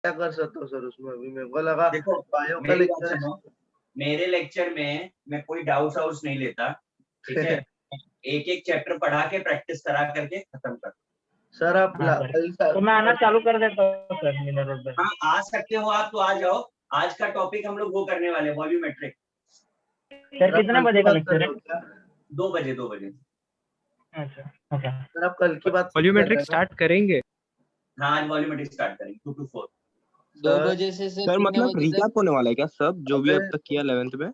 क्या कर सकता हूँ सर उसमें? अभी मेरे को लगा देखो बायो का लेक्चर है। मेरे लेक्चर में मैं कोई डाउट हाउस नहीं लेता, ठीक है। एक एक चैप्टर पढ़ा के प्रैक्टिस करा करके खत्म कर। सर आप तो मैं आना चालू कर देता हूँ सर मीना रोड पे। हाँ आ सकते हो आप, तो आ जाओ। आज का टॉपिक हम लोग वो करने वाले वॉल्यूमेट्रिक। सर कितने बजे का लेक्चर है? 2 बजे 2 बजे। अच्छा ओके सर आप कल की बात वॉल्यूमेट्रिक स्टार्ट करेंगे? हाँ आज वॉल्यूमेट्रिक स्टार्ट करेंगे 2 to 4। 2 बजे से सर मतलब रिकैप होने वाला है क्या सब जो भी अब तक किया 11th में?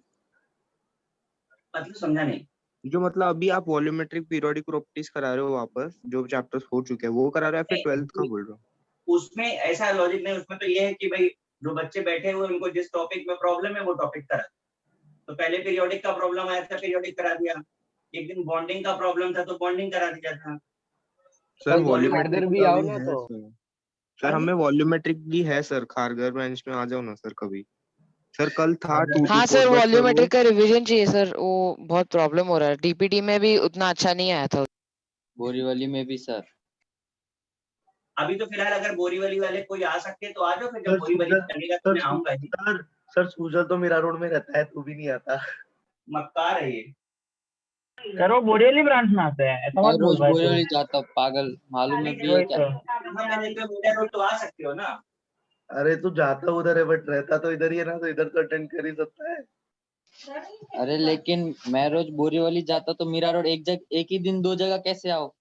मतलब समझा नहीं। जो मतलब अभी आप वॉल्यूमेट्रिक पीरियोडिक प्रॉपर्टीज करा रहे हो वापस, जो चैप्टर्स हो चुके हैं वो करा रहे हो या फिर 12th का बोल रहे हो? उसमें ऐसा लॉजिक नहीं, उसमें तो ये है कि भाई जो बच्चे बैठे हुए उनको जिस टॉपिक में प्रॉब्लम है वो टॉपिक करा। तो पहले पीरियोडिक का प्रॉब्लम आया था, पीरियोडिक करा दिया। एक दिन बॉन्डिंग का प्रॉब्लम था तो बॉन्डिंग करा दिया था। सर वॉल्यूमेट्रिक भी आओ ना तो। सर हमें वॉल्यूमेट्रिक भी है सर, खारगर ब्रांच में आ जाओ ना सर कभी। सर कल था 2 to 4 हाँ सर, बट वॉल्यूमेट्रिक का रिवीजन चाहिए सर, वो बहुत प्रॉब्लम हो रहा है। टीपीटी में भी उतना अच्छा नहीं आया था। बोरीवली में भी सर। अभी तो फिलहाल अगर बोरीवली वाले कोई आ सकते तो आ जाओ, फिर जब बोरीवली लगेगा तो मैं आऊंगा ही। सर सूजल तो मीरा रोड में रहता है, तू भी नहीं आता। मक्कार है ये। सर वो बोरीवली ब्रांच में आते हैं, ऐसा मत बोल रोज भाई तू। बोरीवली जाता हूँ, पागल मालूम है भी है क्या? मीडिया रोड तो आ सकते हो ना। अरे तू जाता उधर है बट रहता तो इधर ही है ना, तो इधर तो अटेंड कर ही सकता है। अरे लेकिन मैं रोज बोरीवली जाता तो मीरा रोड एक ही दिन 2 जगह कैसे आओ?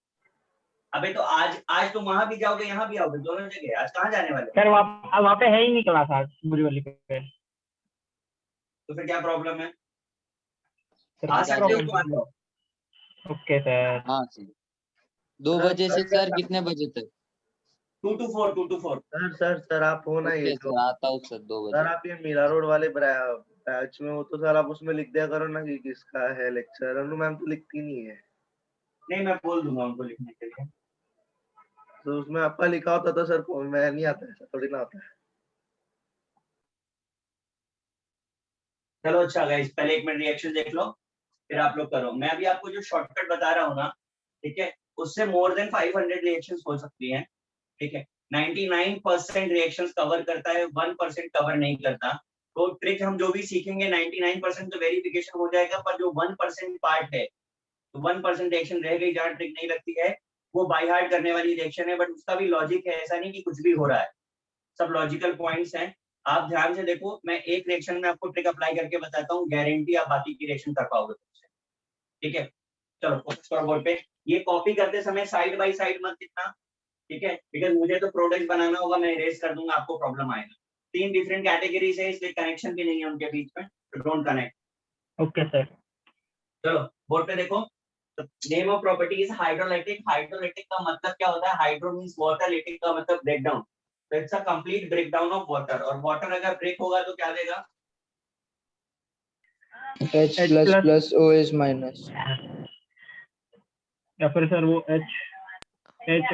अबे तो आज तुम वहां भी जाओगे यहाँ भी आओगे, दोनों जगह। आज कहाँ जाने वाले? सर वहाँ पे है ही नहीं क्लास आज बोरीवली पे। तो फिर क्या प्रॉब्लम है? सर आ क्या सकते हो प्रॉब्लम तो आ है? जाओ। Okay sir. हाँ सर। 2 बजे से सर कितने बजे तक? 2 to 4 2 to 4। सर आप हो ना ये ओके सर, आता हूँ सर 2 सर बजे। आप ये मीरा रोड वाले बैच में हो तो सर आप उसमें लिख दिया करो ना कि किसका है लेक्चर। अनु मैम तो लिखती नहीं है। नहीं मैं बोल दूंगा उनको लिखने के लिए। तो उसमें आपका लिखा होता तो सर मैं नहीं आता, ऐसा थोड़ी ना होता है। चलो अच्छा गाइस, पहले 1 मिनट रिएक्शन देख लो, फिर आप लोग करो। मैं अभी आपको जो शॉर्टकट बता रहा हूँ ना, ठीक है, उससे मोर देन 500 रिएक्शंस हो सकती हैं, ठीक है। 99% रिएक्शंस कवर करता है, 1% कवर नहीं करता। तो ट्रिक हम जो भी सीखेंगे 99% तो वेरिफिकेशन हो जाएगा, पर जो 1% पार्ट है, तो 1% रिएक्शन रह गई जहाँ ट्रिक नहीं लगती है, वो बाय हार्ट करने वाली रिएक्शन है। बट उसका भी लॉजिक है, ऐसा नहीं कि कुछ भी हो रहा है, सब लॉजिकल पॉइंट्स हैं। आप ध्यान से देखो, मैं एक रिएक्शन में आपको ट्रिक अप्लाई करके बताता हूँ, गारंटी आप बाकी की रिएक्शन कर पाओगे, ठीक है। चलो फोकस करो बोर्ड पे। ये कॉपी करते समय साइड बाय साइड मत लिखना, ठीक है, बिकॉज मुझे तो प्रोडक्ट बनाना होगा, मैं इरेज कर दूंगा, आपको प्रॉब्लम आएगा। 3 डिफरेंट कैटेगरीज है, इसलिए कनेक्शन भी नहीं है उनके बीच में, तो डोंट कनेक्ट। Okay sir. चलो बोर्ड पे देखो। Name of property is hydrolytic. Hydrolytic का मतलब क्या होता है? हाइड्रो मींस वाटर, लिटिक का मतलब ब्रेक डाउन। तो it's a complete break down of water, और वाटर अगर ब्रेक होगा तो क्या देगा? H plus plus OH minus। या फिर सर वो H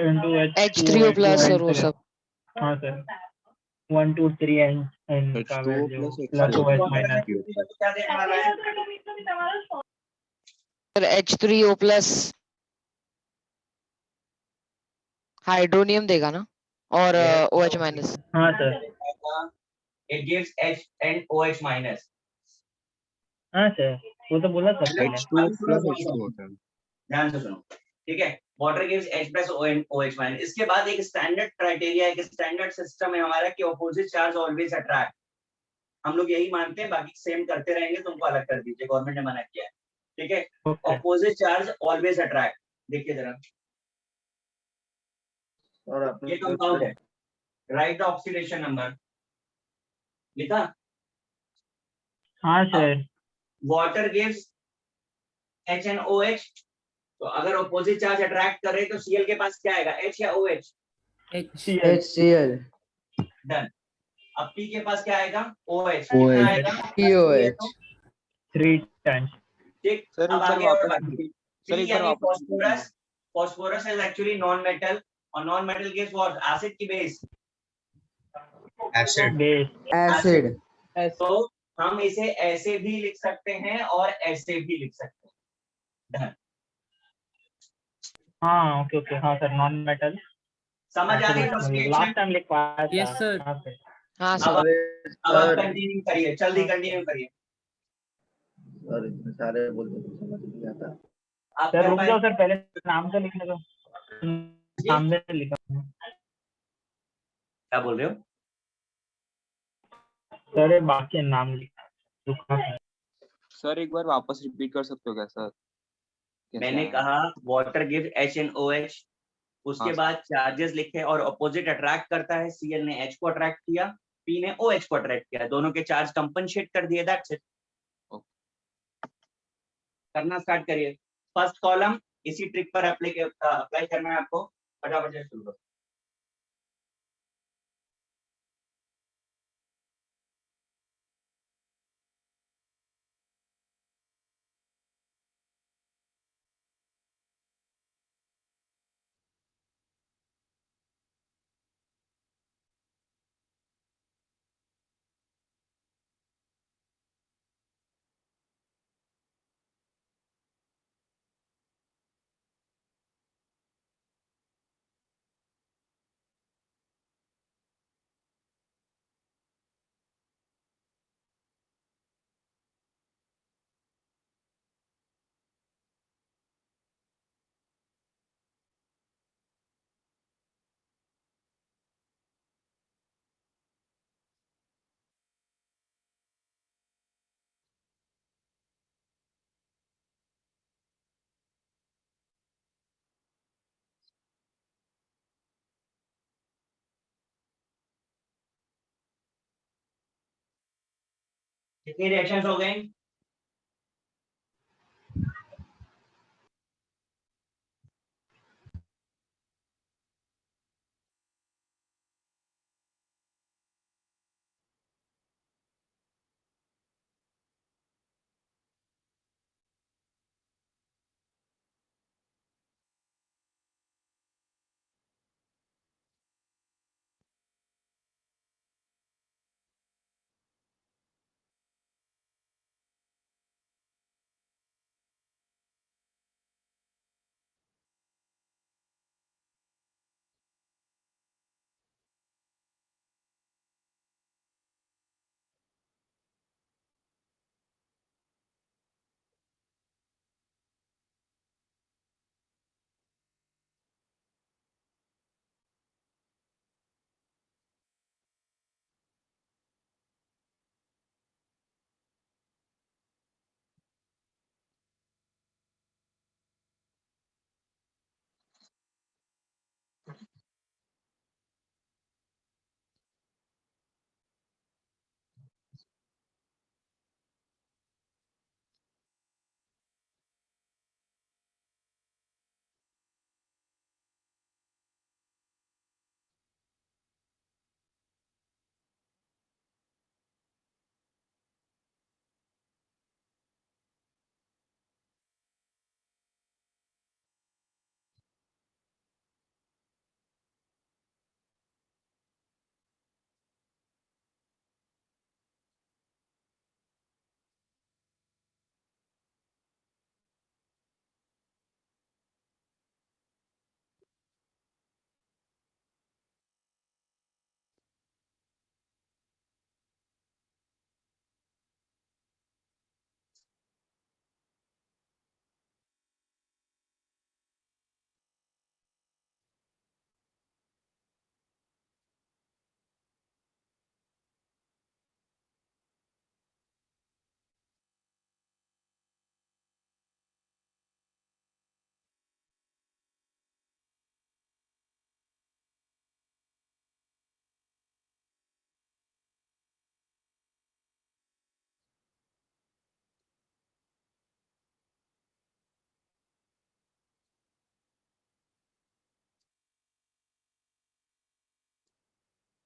into H3O प्लस और वो सब। हाँ सर 1 2 3 एंड का H2O value plus plus H3O OH minus. तो क्या देने वाला है? सर H3O प्लस हाइड्रोनियम देगा ना, और OH माइनस। हाँ sir. It gives H and OH minus। हाँ सर वो तो बोला सर पहले। H2O plus H2 होता है। ध्यान से सुनो, ठीक है। Water gives H plus OH minus. इसके बाद एक स्टैंडर्ड क्राइटेरिया है, एक स्टैंडर्ड सिस्टम है हमारा कि ऑपोजिट चार्ज ऑलवेज अट्रैक्ट। हम लोग यही मानते हैं, बाकी सेम करते रहेंगे, तुमको अलग कर दीजिए, गवर्नमेंट ने मना किया है, ठीक है। Opposite charge always attract. देखिए जरा, और ये कंपाउंड है, राइट द ऑक्सीडेशन नंबर। लिखा? हाँ sir. Water gives H and OH, तो अगर ऑपोजिट चार्ज अट्रैक्ट कर रहे तो Cl के पास क्या आएगा? H या OH? HCl। डन। अब P के पास क्या आएगा? OH। कितना आएगा? POH। 3 टाइम्स। ठीक। सर अब एक बार आगे और वापस बाकी। सर P एक बार यानी वापस phosphorus. Phosphorus is actually non metal, और non metal gives what? Acid की बेस? एसिड। एसिड। तो हम इसे ऐसे भी लिख सकते हैं और ऐसे भी लिख सकते हैं। डन। हाँ ओके ओके। हाँ सर नॉन मेटल। समझ आ रही है लास्ट रिएक्शन? टाइम लिख पाया था। Yes, sir. हाँ सर। हाँ अब सर। आप अरे अब आप सर कंटिन्यू करिए, जल्दी कंटिन्यू करिए। सर इतने सारे बोलते तो समझ नहीं आता। आप सर कर रुक पाए? जाओ सर, पहले नाम तो लिखने दो। नाम से लिखा क्या बोल रहे हो? सर, ये बाकी नाम लिखा है। सर एक बार वापस रिपीट कर सकते हो क्या सर? कैसे मैंने आया? कहा वाटर गिव HNOH, उसके हाँ, बाद चार्जेस लिखे और अपोजिट अट्रैक्ट करता है। Cl ने H को अट्रैक्ट किया, P ने OH को अट्रैक्ट किया, दोनों के चार्ज कंपनसेट कर दिए। That's it. करना स्टार्ट करिए। फर्स्ट कॉलम इसी ट्रिक पर अप्लाई करना है आपको। फटाफट से शुरू करो। कितनी रिएक्शंस हो गई?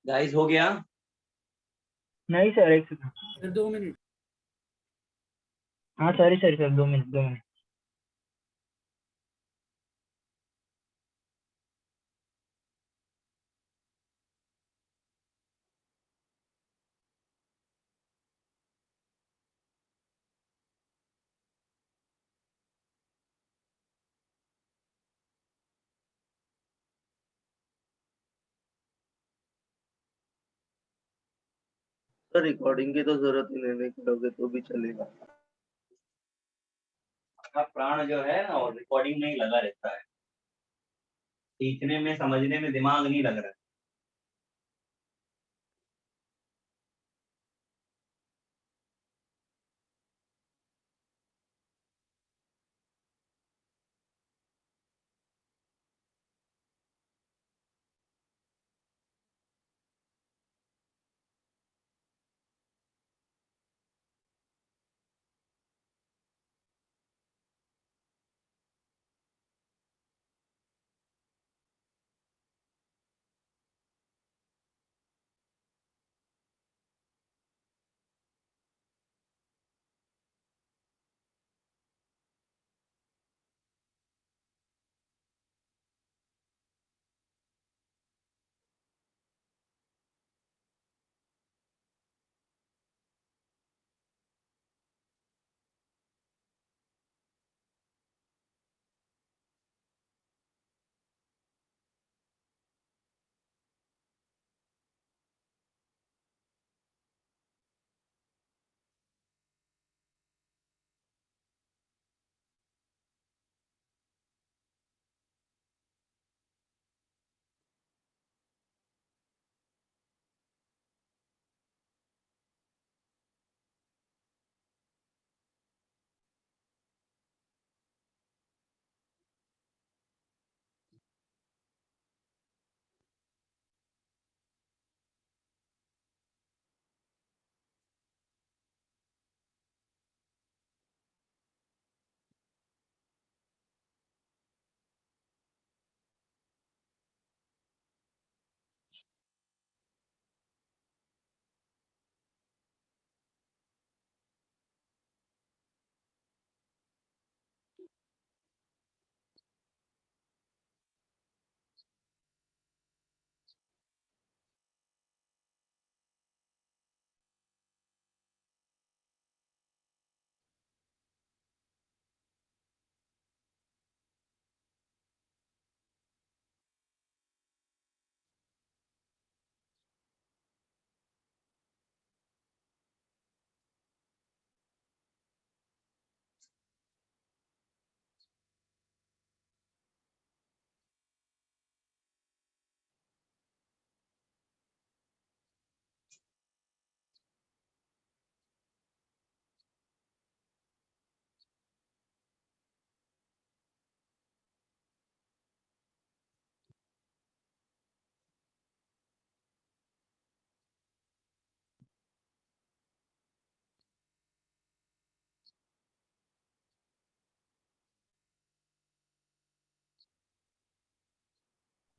गाइस हो गया? नहीं सर, एक सेकंड। Sir 2 minute. हाँ सॉरी सर, 2 मिनट। तो रिकॉर्डिंग की तो जरूरत ही नहीं करोगे तो भी चलेगा। आपका प्राण जो है ना, और रिकॉर्डिंग में ही लगा रहता है, सीखने में समझने में दिमाग नहीं लग रहा है।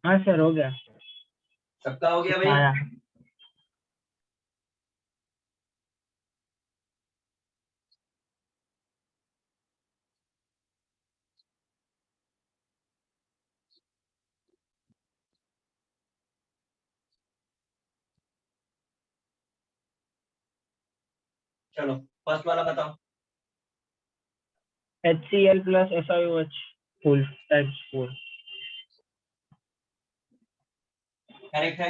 हाँ सर हो गया। सबका हो गया भाई? आया। चलो फर्स्ट वाला बताओ। HCl plus SiOH full times 4। Correct है?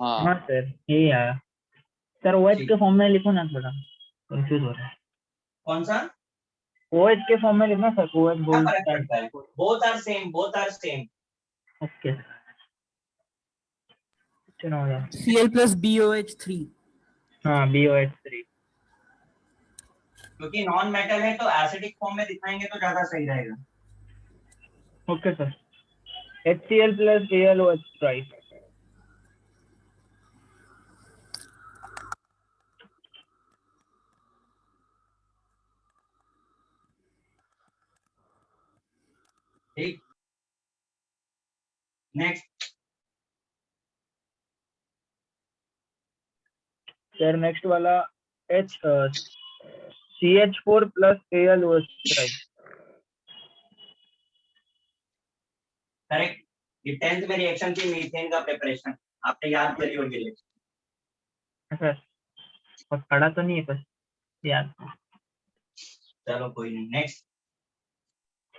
हाँ हाँ सर यही आया। सर OH ठीक। के फॉर्म में लिखो ना, थोड़ा कंफ्यूज हो रहा है। कौन सा? OH के फॉर्म में लिखना सर, OH क्या बोल्ड फर्क टाइम्स पड़ता है? 4। Both are same, both are same. Okay चलो हो गया। Cl plus BOH3। हाँ BOH3। क्योंकि नॉन मेटल है तो एसिडिक फॉर्म में दिखाएंगे तो ज्यादा सही रहेगा। Okay sir. HCl plus AlOH twice। ठीक, नेक्स्ट। सर नेक्स्ट वाला CH4 plus AlOH twice। Correct. ये 10th में रिएक्शन थी मीथेन का प्रिपरेशन, आपने याद करी होगी लेकिन। सर और पढ़ा तो नहीं है बस याद। चलो कोई नहीं, next.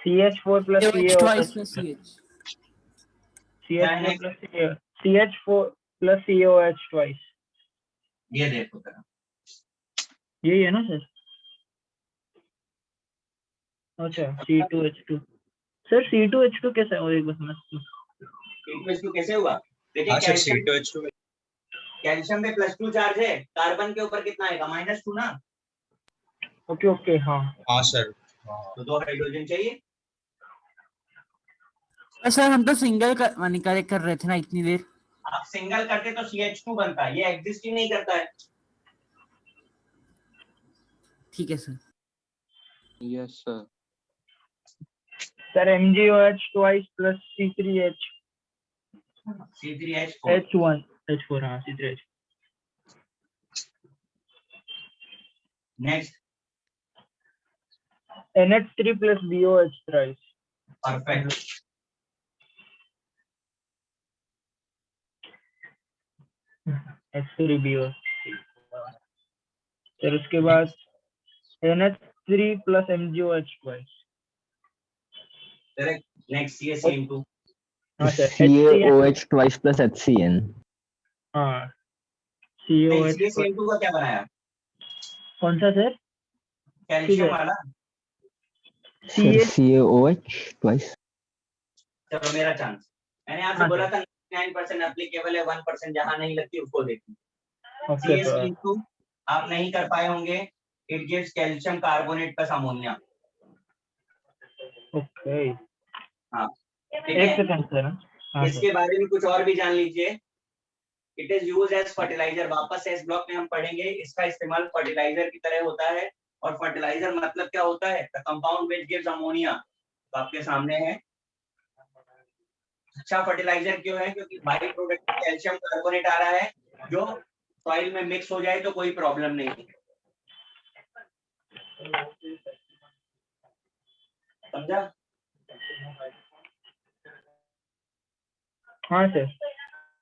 CH4 plus BOH twice CaOH। plus CH। CH4 plus CaOH twice। ये देखो जरा, यही है ना सर? अच्छा C2H2 सर, C2H2 कैसा हो, एक बार समझ। C2H2 कैसे हुआ? देखिए हाँ सर, कैल्शियम, C2H2 कैल्शियम पे +2 चार्ज है, कार्बन के ऊपर कितना आएगा? -2 ना, ओके ओके, हाँ। हाँ सर, हाँ तो 2 हाइड्रोजन चाहिए। सर हम तो सिंगल कर रहे थे ना इतनी देर। आप सिंगल करते तो CH2 बनता है, ये एग्जिस्ट ही नहीं करता है। ठीक है sir. Yes sir. Sir MgOH twice plus C3H C3H4 H1 H4, हाँ C3H। Next, NH3 plus BOH thrice। Perfect. H3BO। फिर उसके बाद NH3 plus MgOH twice। Correct. Next CaCN2, हाँ sir, HCN। CaOH twice plus HCN। हाँ नहीं COH twice। CaCN2 का क्या बनाया? कौन सा सर? कैल्शियम वाला। Sir, CH। CaOH twice। चलो मेरा चांस, मैंने आपसे हाँ बोला सर। था 99% एप्लीकेबल है, 1% जहां नहीं लगती उसको देखिए। Okay sir. CaCN2 आप नहीं कर पाए होंगे, it gives calcium carbonate plus ammonia. Okay, हाँ ठीक एक है, सेकंड सर। हाँ सर। इसके बारे में कुछ और भी जान लीजिए। It is use as fertiliser, वापस से इस ब्लॉक में हम पढ़ेंगे, इसका इस्तेमाल फर्टिलाइजर की तरह होता है। और फर्टिलाइजर मतलब क्या होता है? The compound which gives ammonia, तो आपके सामने है। अच्छा फर्टिलाइजर क्यों है? क्योंकि बाई प्रोडक्ट कैल्शियम कार्बोनेट आ रहा है, जो सॉइल में मिक्स हो जाए तो कोई प्रॉब्लम नहीं, समझा? हाँ सर।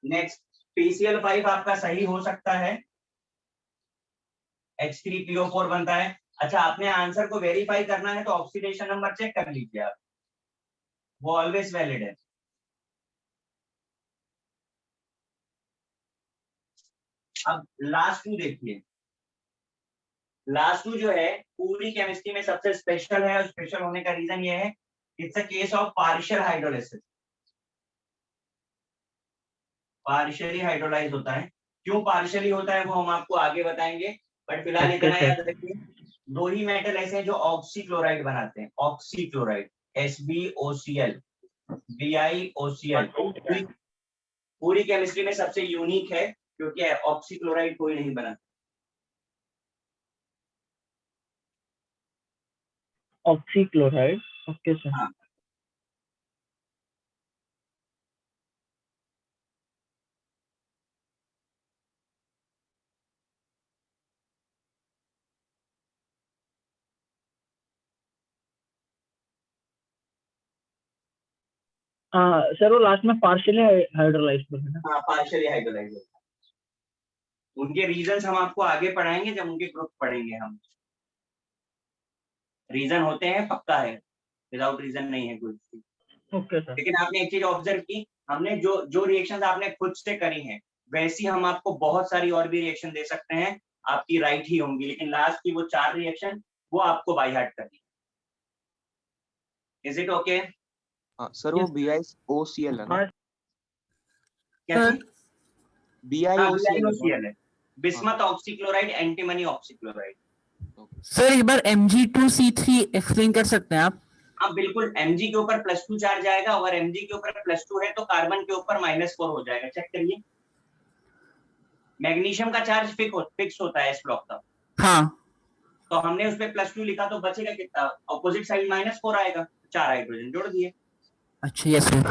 नेक्स्ट, PCl5 आपका सही हो सकता है, H3PO4 बनता है। अच्छा, आपने आंसर को वेरीफाई करना है तो ऑक्सीडेशन नंबर चेक कर लीजिए आप, वो ऑलवेज वैलिड है। अब लास्ट टू देखिए, लास्ट टू जो है पूरी केमिस्ट्री में सबसे स्पेशल है, और स्पेशल होने का रीजन ये है, it's a case of partial hydrolysis. Partially hydrolyse होता है, क्यों पार्शियली होता है वो हम आपको आगे बताएंगे, बट फिलहाल ओके इतना याद सर। रखिए, दो ही मेटल ऐसे हैं जो ऑक्सीक्लोराइड बनाते हैं, ऑक्सीक्लोराइड, SbOCl, BiOCl। पूरी केमिस्ट्री में सबसे यूनिक है, क्योंकि ऑक्सीक्लोराइड कोई नहीं बना। Oxychloride, okay sir. हाँ सर वो लास्ट में पार्शियली हाइड्रोलाइज्ड है ना? हाँ, पार्शियली हाइड्रोलाइज होता है। उनके रीजंस हम आपको आगे पढ़ाएंगे, जब उनके ग्रुप पढ़ेंगे हम। रीजन होते हैं, पक्का है, विदाउट रीजन नहीं है कुछ भी। Okay sir. लेकिन आपने एक चीज ऑब्जर्व की, हमने जो जो रिएक्शंस आपने खुद से करी हैं, वैसी हम आपको बहुत सारी और भी रिएक्शन दे सकते हैं, आपकी राइट ही होंगी, लेकिन लास्ट की वो 4 रिएक्शन वो आपको बाय हार्ट करनी है। Is it okay? हाँ सर, वो BiOCl है ना? हाँ क्या सर चीज? हाँ, BiOCl है ना? BiOCl है, bismuth oxychloride, antimony oxychloride. Sir एक बार Mg2C3 एक्सप्लेन कर सकते हैं आप? हाँ बिल्कुल, Mg के ऊपर +2 चार्ज आएगा, अगर Mg के ऊपर +2 है तो कार्बन के ऊपर -4 हो जाएगा, चेक करिए। मैग्नीशियम का चार्ज फिक्स होता है इस ब्लॉक का, हाँ। तो हमने उस पे +2 लिखा तो बचेगा कितना? ऑपोजिट साइड -4 आएगा, 4 हाइड्रोजन जोड़ दिए। अच्छा यस सर।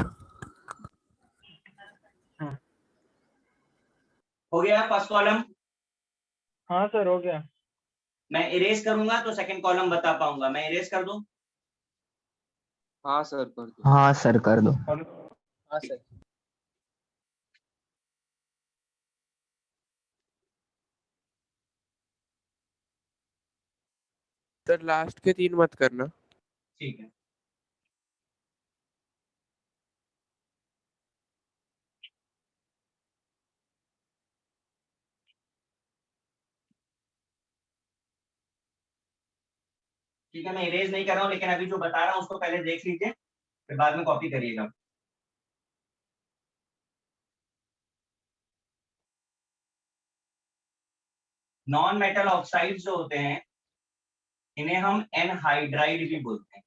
हो गया फर्स्ट कॉलम। हाँ सर, हो गया। मैं इरेज करूंगा तो सेकंड कॉलम बता पाऊंगा, मैं इरेज कर दूं? हाँ सर, कर दो। हाँ सर, कर दो। हाँ सर। सर लास्ट के 3 मत करना। ठीक है। ठीक है, मैं इरेज नहीं कर रहा हूँ, लेकिन अभी जो बता रहा हूँ उसको पहले देख लीजिए, फिर बाद में कॉपी करिएगा। नॉन मेटल ऑक्साइड जो होते हैं इन्हें हम एनहाइड्राइड भी बोलते हैं।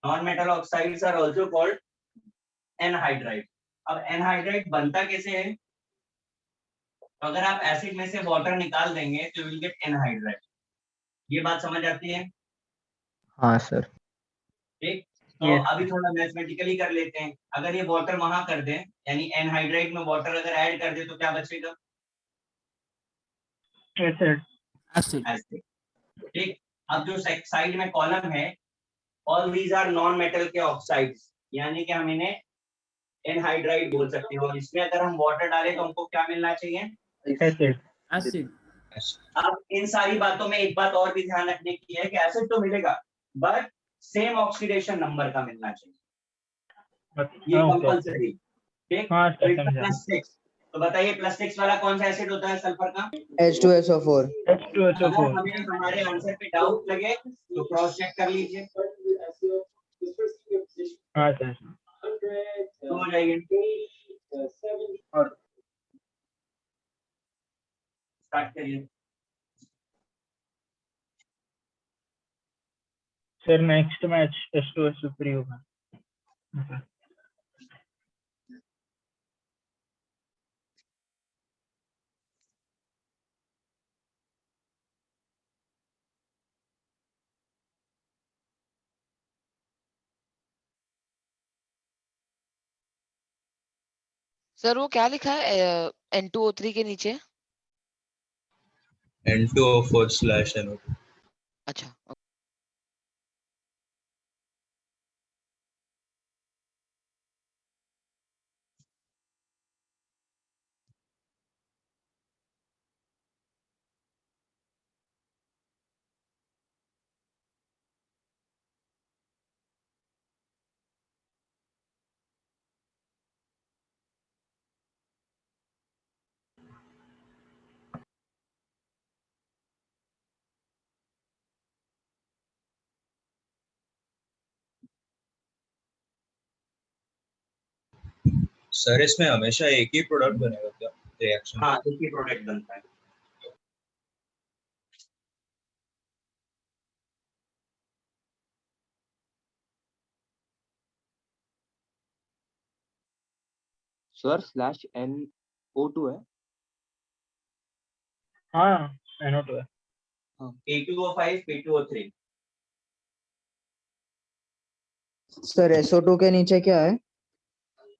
Non metal oxides are also called anhydride. अब एनहाइड्राइड बनता कैसे है? तो अगर आप एसिड में से वाटर निकाल देंगे तो विल गेट एनहाइड्राइड। ये बात समझ आती है? हाँ सर। ठीक, तो Yes. अभी थोड़ा मैथमेटिकली कर लेते हैं। अगर ये वाटर वहां कर दें, यानी एनहाइड्राइड में वाटर अगर ऐड कर दे तो क्या बचेगा? Acid. Acid. एसिड। ठीक, अब जो साइड में कॉलम है, all these are non metal के ऑक्साइड्स, यानी कि हम इन्हें एनहाइड्राइड बोल सकते हैं। और इसमें अगर हम वाटर डालें तो हमको क्या मिलना चाहिए? Acid. Acid. अब इन सारी बातों में एक बात और भी ध्यान रखने की है कि एसिड तो मिलेगा, बट सेम ऑक्सीडेशन नंबर का मिलना चाहिए, ये Okay. कंपलसरी। ठीक, हाँ तो सर इसका समझा। +6, तो बताइए +6 वाला कौन सा एसिड होता है सल्फर का? H2SO4। अगर H2SO4. हमें हमारे आंसर पे डाउट लगे तो क्रॉस चेक कर लीजिए, हाँ सर। तो हो जाएगी। और स्टार्ट करिए। सर नेक्स्ट मैच H2SO3 होगा। Okay. सर वो क्या लिखा है N2O3 के नीचे? N2O4/NO2। अच्छा, सर इसमें हमेशा एक ही प्रोडक्ट बनेगा क्या रिएक्शन? हाँ, एक ही प्रोडक्ट बनता है। सर /NO2 है। हाँ NO2 है। A2O5 P2O3। सर SO2 के नीचे क्या है?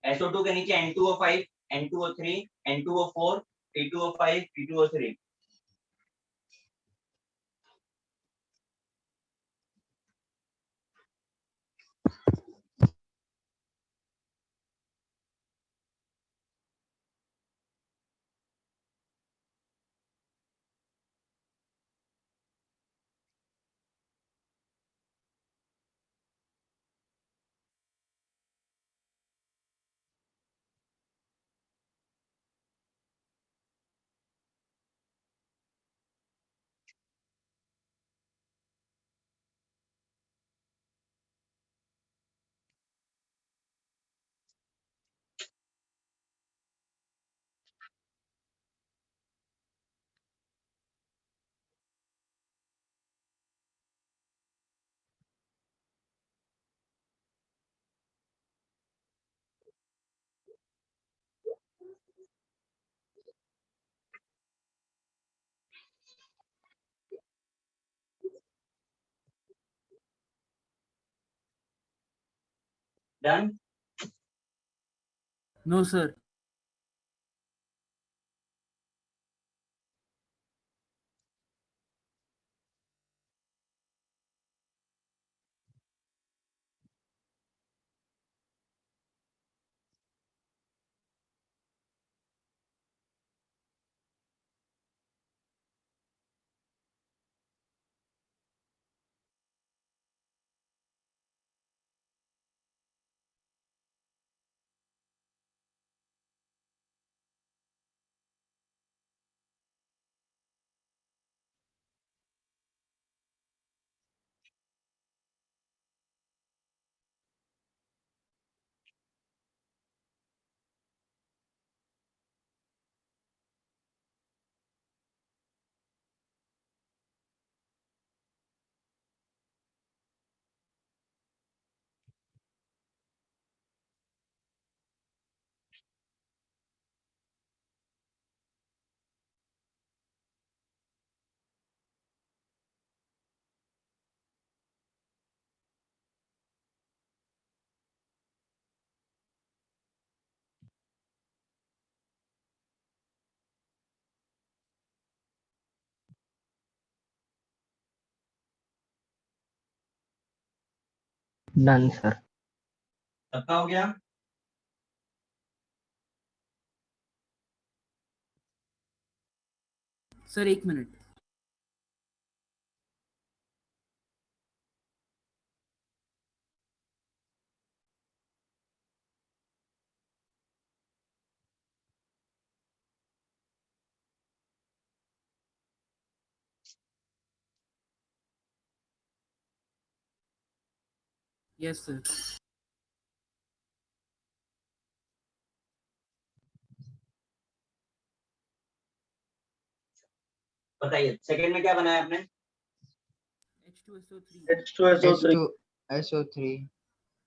SO2 के नीचे N2O5, N2O3, N2O4, P2O5, P2O3। Done. No, sir. Done sir. सबका हो गया? Sir 1 minute. Yes sir. बताइए सेकंड में क्या बनाया आपने? H2SO3 H2SO3 SO3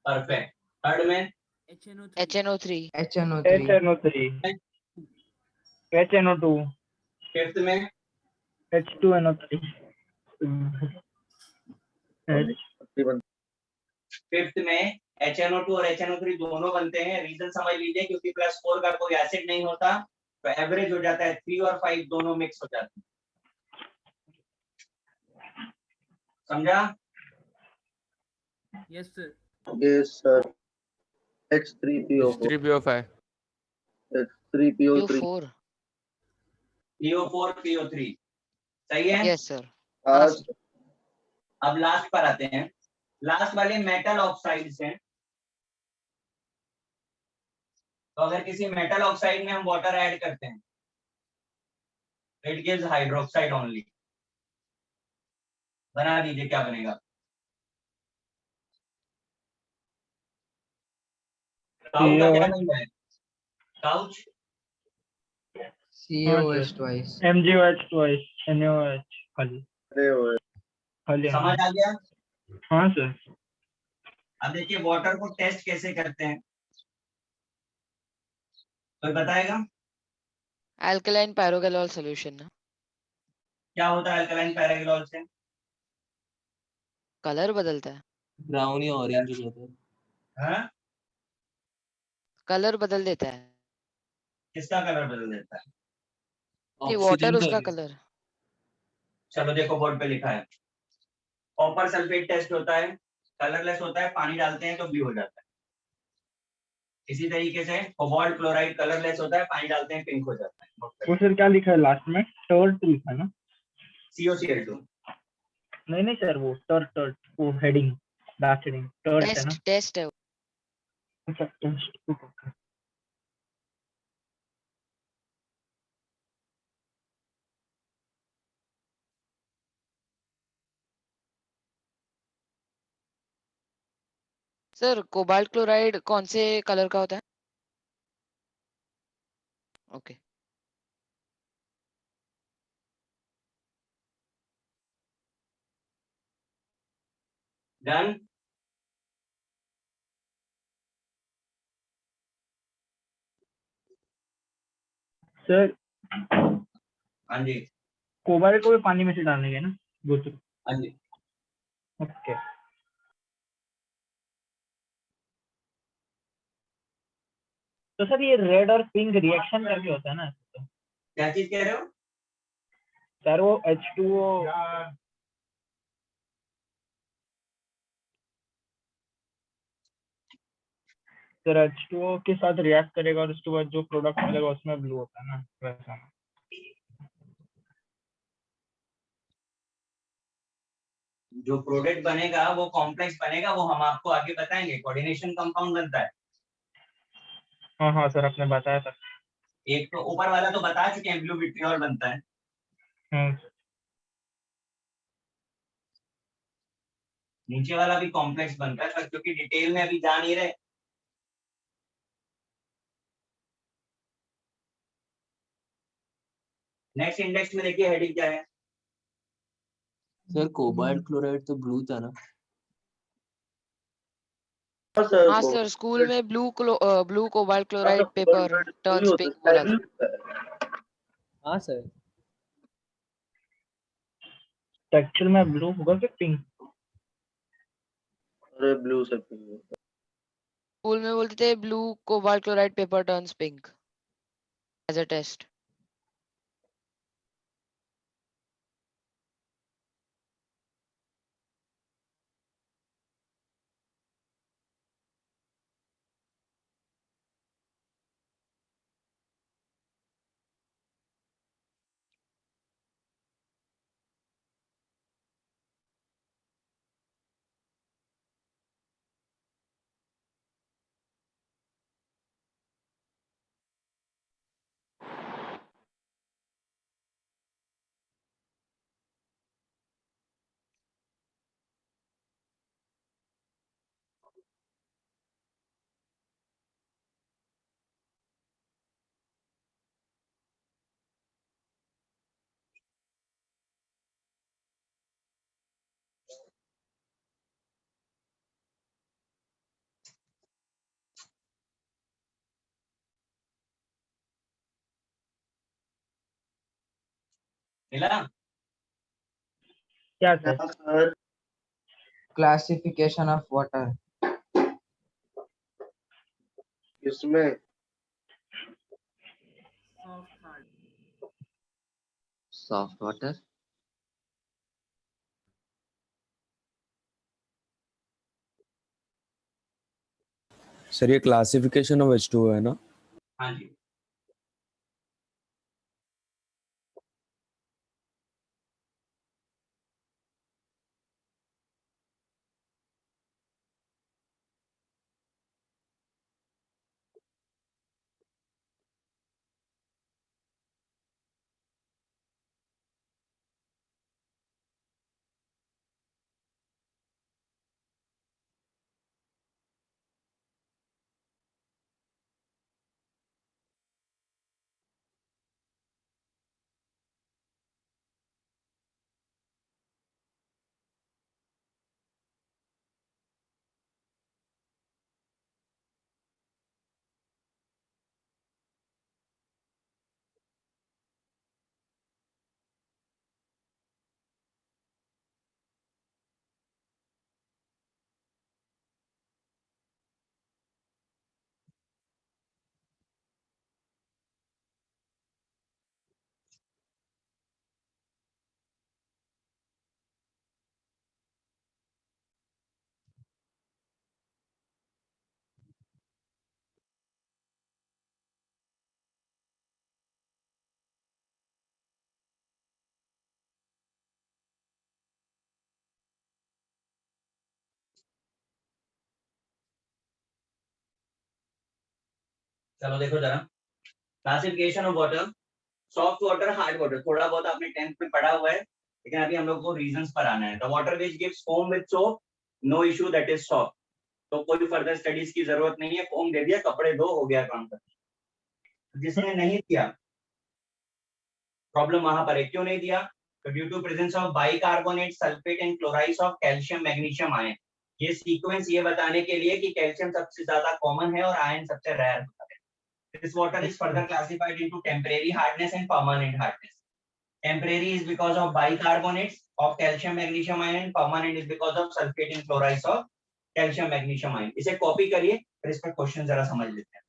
perfect. Third में? HNO3 HNO3 HNO3 HNO3 HNO2 fifth में? H2NO3 फिफ्थ में HNO2 और HNO3 दोनों बनते हैं। रीजन समझ लीजिए, क्योंकि +4 का कोई एसिड नहीं होता तो एवरेज हो जाता है 3 और 5 दोनों मिक्स हो जाते हैं। समझा? Yes sir. yes sir H3PO4 H3PO5 H3PO3 PO4 PO4 PO3 सही है। Yes sir. हाँ आज सर। अब लास्ट पर आते हैं। लास्ट वाले मेटल ऑक्साइड्स हैं। तो अगर किसी मेटल ऑक्साइड में हम वाटर ऐड करते हैं, इट गिव्स हाइड्रोक्साइड ओनली। बना दीजिए क्या बनेगा। काउ का क्या बन है? Couch COH twice MgOH twice NaOH खाली अरे हुए खाली समझ आ गया? हाँ सर। अब देखिए वाटर को टेस्ट कैसे करते हैं, कोई बताएगा? अल्कलाइन पायरोगेनोल सॉल्यूशन ना। क्या होता है अल्कलाइन पैराग्लोल से? कलर बदलता है। ब्राउन या ऑरेंज हो जाता है। हाँ? कलर बदल देता है। किसका कलर बदल देता है? नहीं, वाटर ऑक्सीजन का उसका क्या? कलर। चलो देखो बोर्ड पे लिखा है। कॉपर सल्फेट टेस्ट होता है, कलरलेस होता है, पानी डालते हैं तो ब्लू हो जाता है। इसी तरीके से कोबाल्ट क्लोराइड कलरलेस होता है, पानी डालते हैं पिंक हो जाता है। वो सर क्या लिखा है लास्ट में? टर्ट लिखा है ना? COCl2। नहीं नहीं सर, वो टर्ट वो हेडिंग लास्ट हेडिंग टर्ट है ना? टेस्ट है वो। अच्छा टेस्ट। सर कोबाल्ट क्लोराइड कौन से कलर का होता है? ओके। डन। सर हाँ जी। कोबाल्ट को भी पानी में से डालने के ना वो तो। हाँ जी। ओके। तो सर ये रेड और पिंक रिएक्शन करके होता है ना? क्या चीज कह रहे हो? सर वो H2O सर H2O के साथ रिएक्ट करेगा और उसके बाद जो प्रोडक्ट मिलेगा उसमें ब्लू होता है ना, वैसा। जो प्रोडक्ट बनेगा वो कॉम्प्लेक्स बनेगा, वो हम आपको आगे बताएंगे। कोऑर्डिनेशन कंपाउंड बनता है। हाँ हाँ सर, आपने बताया था। एक तो ऊपर वाला तो बता चुके हैं, ब्लू विट्रियोल बनता है। हम्म। नीचे वाला भी कॉम्प्लेक्स बनता है, पर क्योंकि डिटेल में अभी जा नहीं रहे। नेक्स्ट इंडेक्स में देखिए हेडिंग क्या है। सर कोबाल्ट क्लोराइड तो ब्लू था ना? हाँ सर हाँ को सर, स्कूल में ब्लू कोबाल्ट हाँ chloride sir paper cobalt turns होता है, पिंक बोला स्काई था। ब्लू होता है। हाँ सर। एक्चुअल में ब्लू होगा कि पिंक? अरे ब्लू से पिंक स्कूल में बोलते थे blue cobalt chloride paper turns pink as a test. मिला? क्या सर? हाँ सर। Classification of water. इसमें सॉफ्ट वाटर। सर ये क्लासिफिकेशन ऑफ H2O है ना? हाँ जी। चलो देखो जरा, classification of water, soft water, hard water, थोड़ा बहुत आपने 10th में पढ़ा हुआ है, लेकिन अभी हम लोग को रीजंस पर आना है। The water which gives foam with soap, no issue, that is soft. तो कोई फर्दर स्टडीज की जरूरत नहीं है, फोम दे दिया, कपड़े दो, हो गया काम खत्म। जिसने नहीं दिया, प्रॉब्लम वहां पर है, क्यों नहीं दिया? तो due to presence of bicarbonate, sulphate and chlorides of calcium, magnesium, ion. ये सीक्वेंस ये बताने के लिए कि कैल्शियम सबसे ज्यादा कॉमन है और आयन सबसे रेयर होता है। This water is further classified into temporary hardness and permanent hardness. Temporary is because of bicarbonates of calcium, magnesium ion. Permanent is because of sulfate and chlorides of calcium, magnesium ion. इसे copy करिए, फिर इस पर question जरा समझ लेते हैं।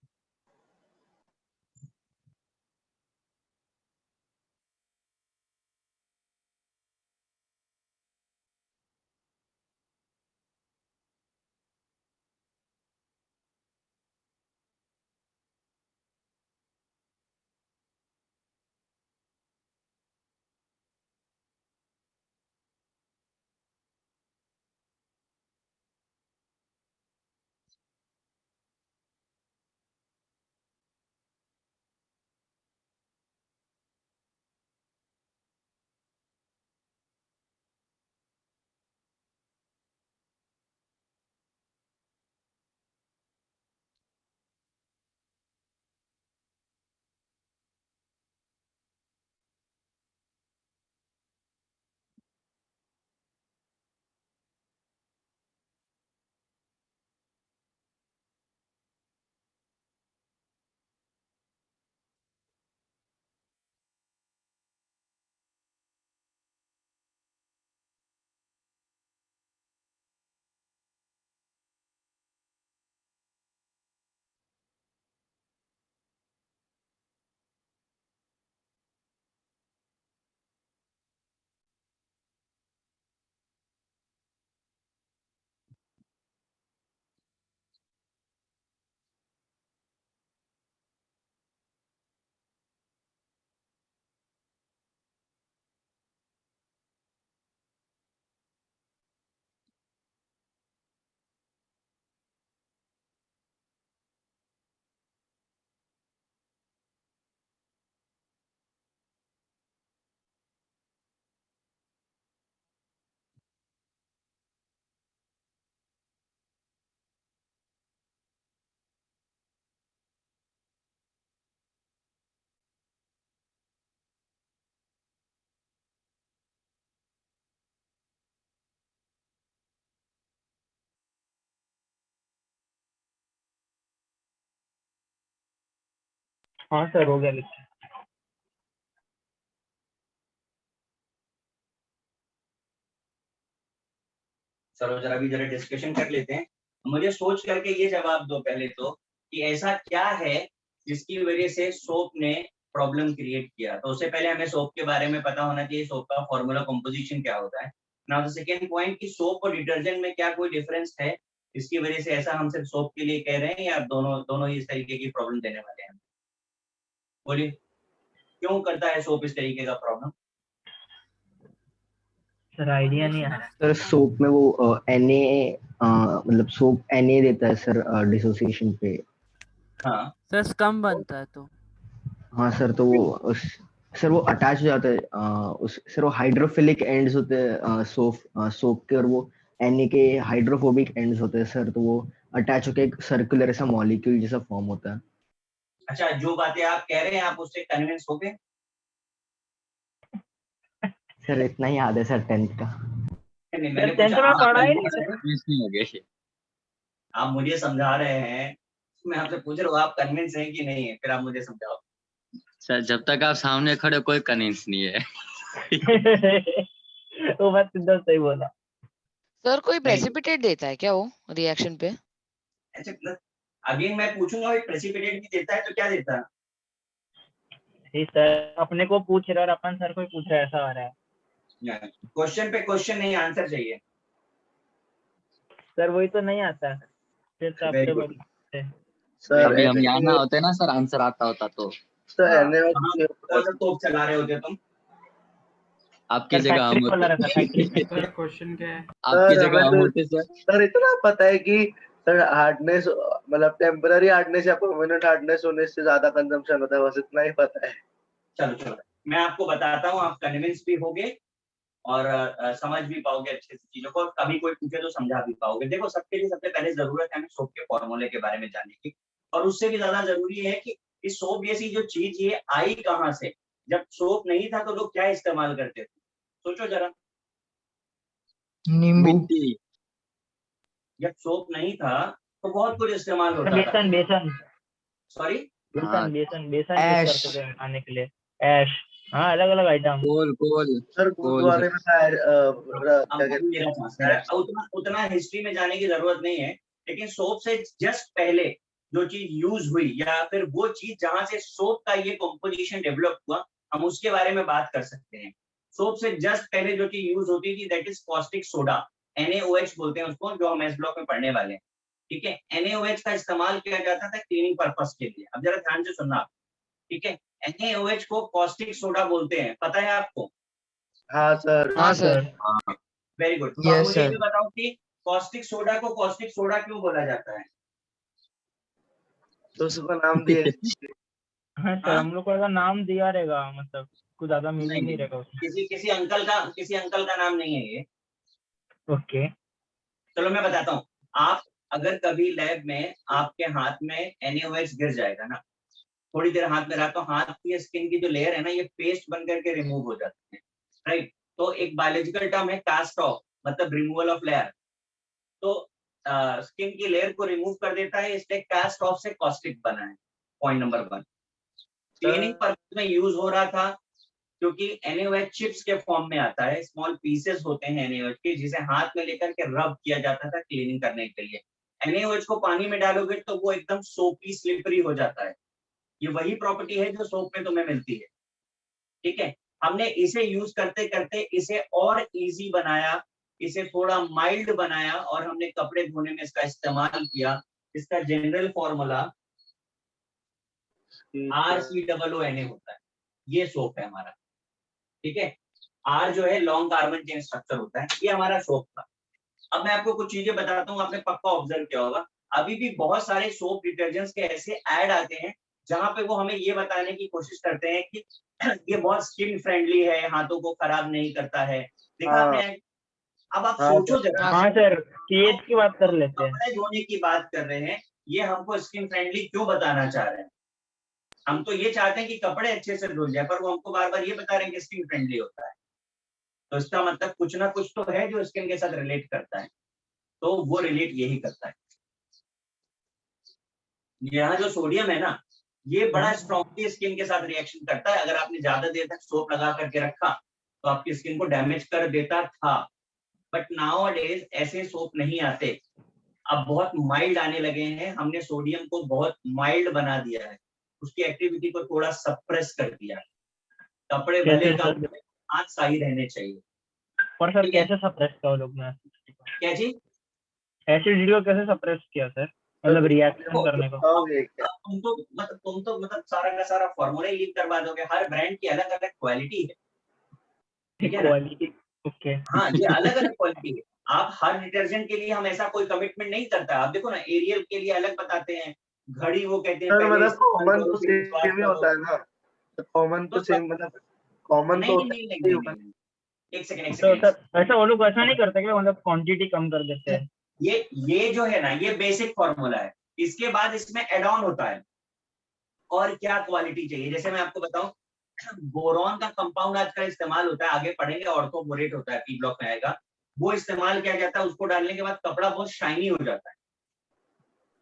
हाँ सर, हो गया लेक्चर। चलो जरा भी जरा डिस्कशन कर लेते हैं। मुझे सोच करके ये जवाब दो पहले तो कि ऐसा क्या है जिसकी वजह से सोप ने प्रॉब्लम क्रिएट किया। तो उससे पहले हमें सोप के बारे में पता होना चाहिए, सोप का फॉर्मूला कंपोजिशन क्या होता है। नाउ द सेकंड पॉइंट कि सोप और डिटर्जेंट में क्या कोई डिफरेंस है इसकी वजह से ऐसा हम सिर्फ सोप के लिए कह रहे हैं या दोनों ही इस तरीके की प्रॉब्लम देने वाले हैं? बोलिए क्यों करता है सोप इस तरीके का प्रॉब्लम? सर आइडिया नहीं है। सर सोप में वो Na मतलब सोप Na देता है सर डिसोसिएशन पे। हाँ सर स्कम बनता है तो। हाँ सर, तो वो सर वो अटैच हो जाता है उस सर वो हाइड्रोफिलिक एंड्स होते हैं सोप के, और वो Na के हाइड्रोफोबिक एंड्स होते हैं सर, तो वो अटैच होकर एक सर्कुलर ऐसा मॉलिक्यूल जैसा फॉर्म होता है। अच्छा, जो बातें आप कह रहे हैं आप उससे कन्विंस हो गए? सर इतना ही याद है सर 10th का। नहीं, मैंने टेंथ पूछा में आप पढ़ा ही convince नहीं। हैं? नहीं हो गए। आप मुझे समझा रहे हैं, मैं आपसे पूछ रहा हूँ आप कन्विंस हैं कि नहीं है, फिर आप मुझे समझाओ। सर जब तक आप सामने खड़े कोई कन्विंस नहीं है। वो बात सिद्धार्थ सही बोला। सर कोई नहीं प्रेसिपिटेट देता है क्या वो रिएक्शन पे? अच्छा, अगेन मैं पूछूंगा भाई प्रेसिपिटेट भी देता है तो क्या देता है? जी सर, अपने को पूछ रहे और अपन सर को ही पूछ रहे, ऐसा हो रहा है। क्वेश्चन पे क्वेश्चन नहीं, आंसर चाहिए। सर वही तो नहीं आता है, फिर तो वेरी आपसे गुड। बोलते हैं। सर अभी हम यहाँ ना Na होते ना सर, आंसर आता होता तो सर हाँ, Na कौन सा तोप चला रहे होते तुम? आपकी सर जगह हम फैक्ट्री खोला रहता, फैक्ट्री। होते। क्वेश्चन क्या है? आपकी सर जगह हमें हम तो होते सर। सर इतना पता है कि सर हार्डनेस मतलब टेम्पररी हार्डनेस या परमानेंट हार्डनेस होने से ज्यादा कंजम्पशन होता है, बस इतना ही पता है। चलो चलो मैं आपको बताता हूँ, आप कन्विंस भी होगे और समझ भी पाओगे अच्छे से चीजों को, और कभी कोई पूछे तो समझा भी पाओगे। देखो सबके लिए सबसे पहले जरूरत है हमें सोप के फॉर्मूले के बारे में जानने की, और उससे भी ज्यादा जरूरी है कि इस सोप जैसी जो चीज ये आई कहाँ से। जब सोप नहीं था तो लोग क्या इस्तेमाल करते थे, सोचो जरा। नींबू। मिट्टी। जब सोप नहीं था तो बहुत कुछ इस्तेमाल होता था। बेसन बेसन सॉरी, हाँ, बेसन बेसन यूज ऐश। करते थे खाने के लिए। ऐश, हाँ अलग अलग आइटम। कोल कोल सर कोल गुरुद्वारे में फायर क्या अब कहते मेरा चांस है, उतना उतना हिस्ट्री में जाने की जरूरत नहीं है, लेकिन सोप से जस्ट पहले जो चीज यूज हुई या फिर वो चीज जहां से सोप का ये कॉम्पोजिशन डेवलप हुआ, हम उसके बारे में बात कर सकते हैं। सोप से जस्ट पहले जो चीज यूज होती थी that is caustic soda, NaOH बोलते हैं उसको, जो हम एस ब्लॉक में पढ़ने वाले हैं। ठीक है, NaOH का इस्तेमाल किया जाता था क्लीनिंग पर्पस के लिए। अब जरा ध्यान से सुनना, ठीक है। NaOH को कॉस्टिक सोडा बोलते हैं, पता है आपको? हाँ सर। हाँ सर। Very good. तो आप यस मुझे ये सर। बताओ कि कॉस्टिक सोडा को कॉस्टिक सोडा क्यों बोला जाता है? तो उसका नाम दिए। हाँ सर, हाँ? हम लोग को अगर नाम दिया रहेगा, मतलब कुछ ज्यादा मीनिंग नहीं रहेगा उसमें। किसी अंकल का नाम नहीं है ये। ओके। चलो मैं बताता हूँ। आप अगर कभी लैब में आपके हाथ में NaOH गिर जाएगा ना, थोड़ी देर हाथ में रहा तो हाथ की स्किन की जो लेयर है ना ये पेस्ट बन करके रिमूव हो जाती है, राइट। तो एक बायोलॉजिकल टर्म है कास्ट ऑफ, मतलब रिमूवल ऑफ लेयर। तो स्किन की लेयर को रिमूव कर देता है, इसलिए कास्ट ऑफ से कॉस्टिक बना है। Point number 1। क्लीनिंग पर्पस में यूज हो रहा था क्योंकि NaOH चिप्स के फॉर्म में आता है, स्मॉल पीसेस होते हैं NaOH के, जिसे हाथ में लेकर के रब किया जाता था क्लीनिंग करने के लिए। NaOH को पानी में डालोगे तो वो एकदम सोपी स्लिपरी हो जाता है। ये वही प्रॉपर्टी है जो सोप में तुम्हें मिलती है, ठीक है। हमने इसे यूज करते करते इसे और इजी बनाया, इसे थोड़ा माइल्ड बनाया, और हमने कपड़े धोने में इसका इस्तेमाल किया। इसका जनरल फॉर्मूला RCOONA होता है। ये सोप है हमारा, ठीक है। R जो है लॉन्ग कार्बन चेन स्ट्रक्चर होता है, ये हमारा सोप था। अब मैं आपको कुछ चीजें बताता हूँ, आपने पक्का ऑब्जर्व किया होगा, अभी भी बहुत सारे सोप डिटर्जेंट्स के ऐसे ऐड आते हैं जहां पे वो हमें ये बताने की कोशिश करते हैं कि ये बहुत स्किन फ्रेंडली है, हाथों को खराब नहीं करता है। देखा आपने? अब आप हाँ सोचो सर। जरा, हाँ सर, पीएच की बात कर लेते हैं। कपड़े धोने की बात कर रहे हैं, ये हमको स्किन फ्रेंडली क्यों बताना चाह रहे हैं? हम तो ये चाहते हैं कि कपड़े अच्छे से धुल जाए, पर वो हमको बार बार ये बता रहे हैं कि स्किन फ्रेंडली होता है। तो इसका मतलब कुछ ना कुछ तो है जो स्किन के साथ रिलेट करता है, तो वो रिलेट यही करता है। यहाँ जो सोडियम है ना, ये बड़ा स्ट्रॉन्गली स्किन के साथ रिएक्शन करता है। अगर आपने ज्यादा देर तक सोप लगा करके रखा तो आपकी स्किन को डैमेज कर देता था, बट नाउ डेज ऐसे सोप नहीं आते, अब बहुत माइल्ड आने लगे हैं। हमने सोडियम को बहुत माइल्ड बना दिया है, उसकी एक्टिविटी को थोड़ा सप्रेस कर दिया है। कपड़े भले कैसे कम सर? हाथ सही रहने चाहिए। पर सर ठीक है, कैसे सप्रेस किया वो लोग ने? क्या जी? एसिडिटी को कैसे सप्रेस किया सर? मतलब रिएक्शन करने को? बताओगे क्या? तुम तो मतलब सारा का सारा फॉर्मूला ही लीक करवा दोगे। हर ब्रांड की अलग अलग क्वालिटी है, ठीक है ना? क्वालिटी। ओके। हाँ, ये अलग अलग क्वालिटी है। आप हर डिटर्जेंट के लिए हम ऐसा कोई कमिटमेंट नहीं करता। आप देखो ना, एरियल के लिए अलग बताते हैं, घड़ी वो कहते हैं सर पहले मतलब इस्तेमाल कॉमन करो तो फिर विश्वास सेम ही करो। होता है ना, कॉमन तो तो सेम मतलब कॉमन तो नहीं होता नहीं नहीं ही नहीं होगा। नहीं नहीं। एक सेकंड एक तो सेकंड। सर ऐसा वो लोग ऐसा नहीं करते कि मतलब क्वांटिटी कम कर देते हैं? ये जो है ना, ये बेसिक फॉर्मूला है। इसके बाद इसमें एड ऑन होता है और क्या क्वालिटी चाहिए। जैसे मैं आपको बताऊं, बोरॉन का कंपाउंड आजकल इस्तेमाल होता है, आगे पढ़ेंगे, ऑर्थोबोरेट होता है, पी ब्लॉक में आएगा। वो इस्तेमाल किया जाता है, उसको डालने के बाद कपड़ा बहुत शाइनी हो जाता है,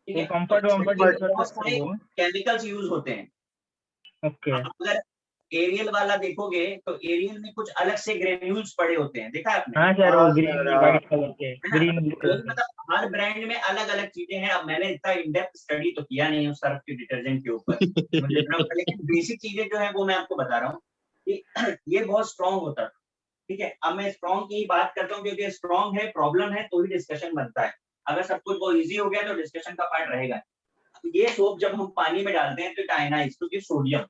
ठीक तो है? तो कंफर्ट वम्फर्ट इसमें यूज कर बहुत सकते सारे हो वो? केमिकल्स यूज होते हैं। ओके। आप अगर एरियल वाला देखोगे तो एरियल में कुछ अलग से ग्रेन्यूल्स पड़े होते हैं, देखा है आपने? हाँ सर, वो हाँ ग्रीन सर, हाँ। वाइट कलर के, है ना? ग्रीन ब्लू कलर वही के। मतलब हर ब्रांड में अलग अलग चीजें हैं। अब मैंने इतना इन डेप्थ स्टडी तो किया नहीं उस सर्फ के डिटर्जेंट के ऊपर, मुझे इतना पता, लेकिन बेसिक चीजें जो है वो मैं आपको बता रहा हूँ कि ये बहुत स्ट्रांग होता था, ठीक है? अब मैं स्ट्रांग की ही बात करता हूँ, क्योंकि स्ट्रांग है, प्रॉब्लम है, तो ही डिस्कशन बनता है। अगर सब कुछ बहुत इजी हो गया तो डिस्कशन का पार्ट रहेगा। ये सोप जब हम पानी में डालते हैं तो इट आयनाइज, क्योंकि सोडियम,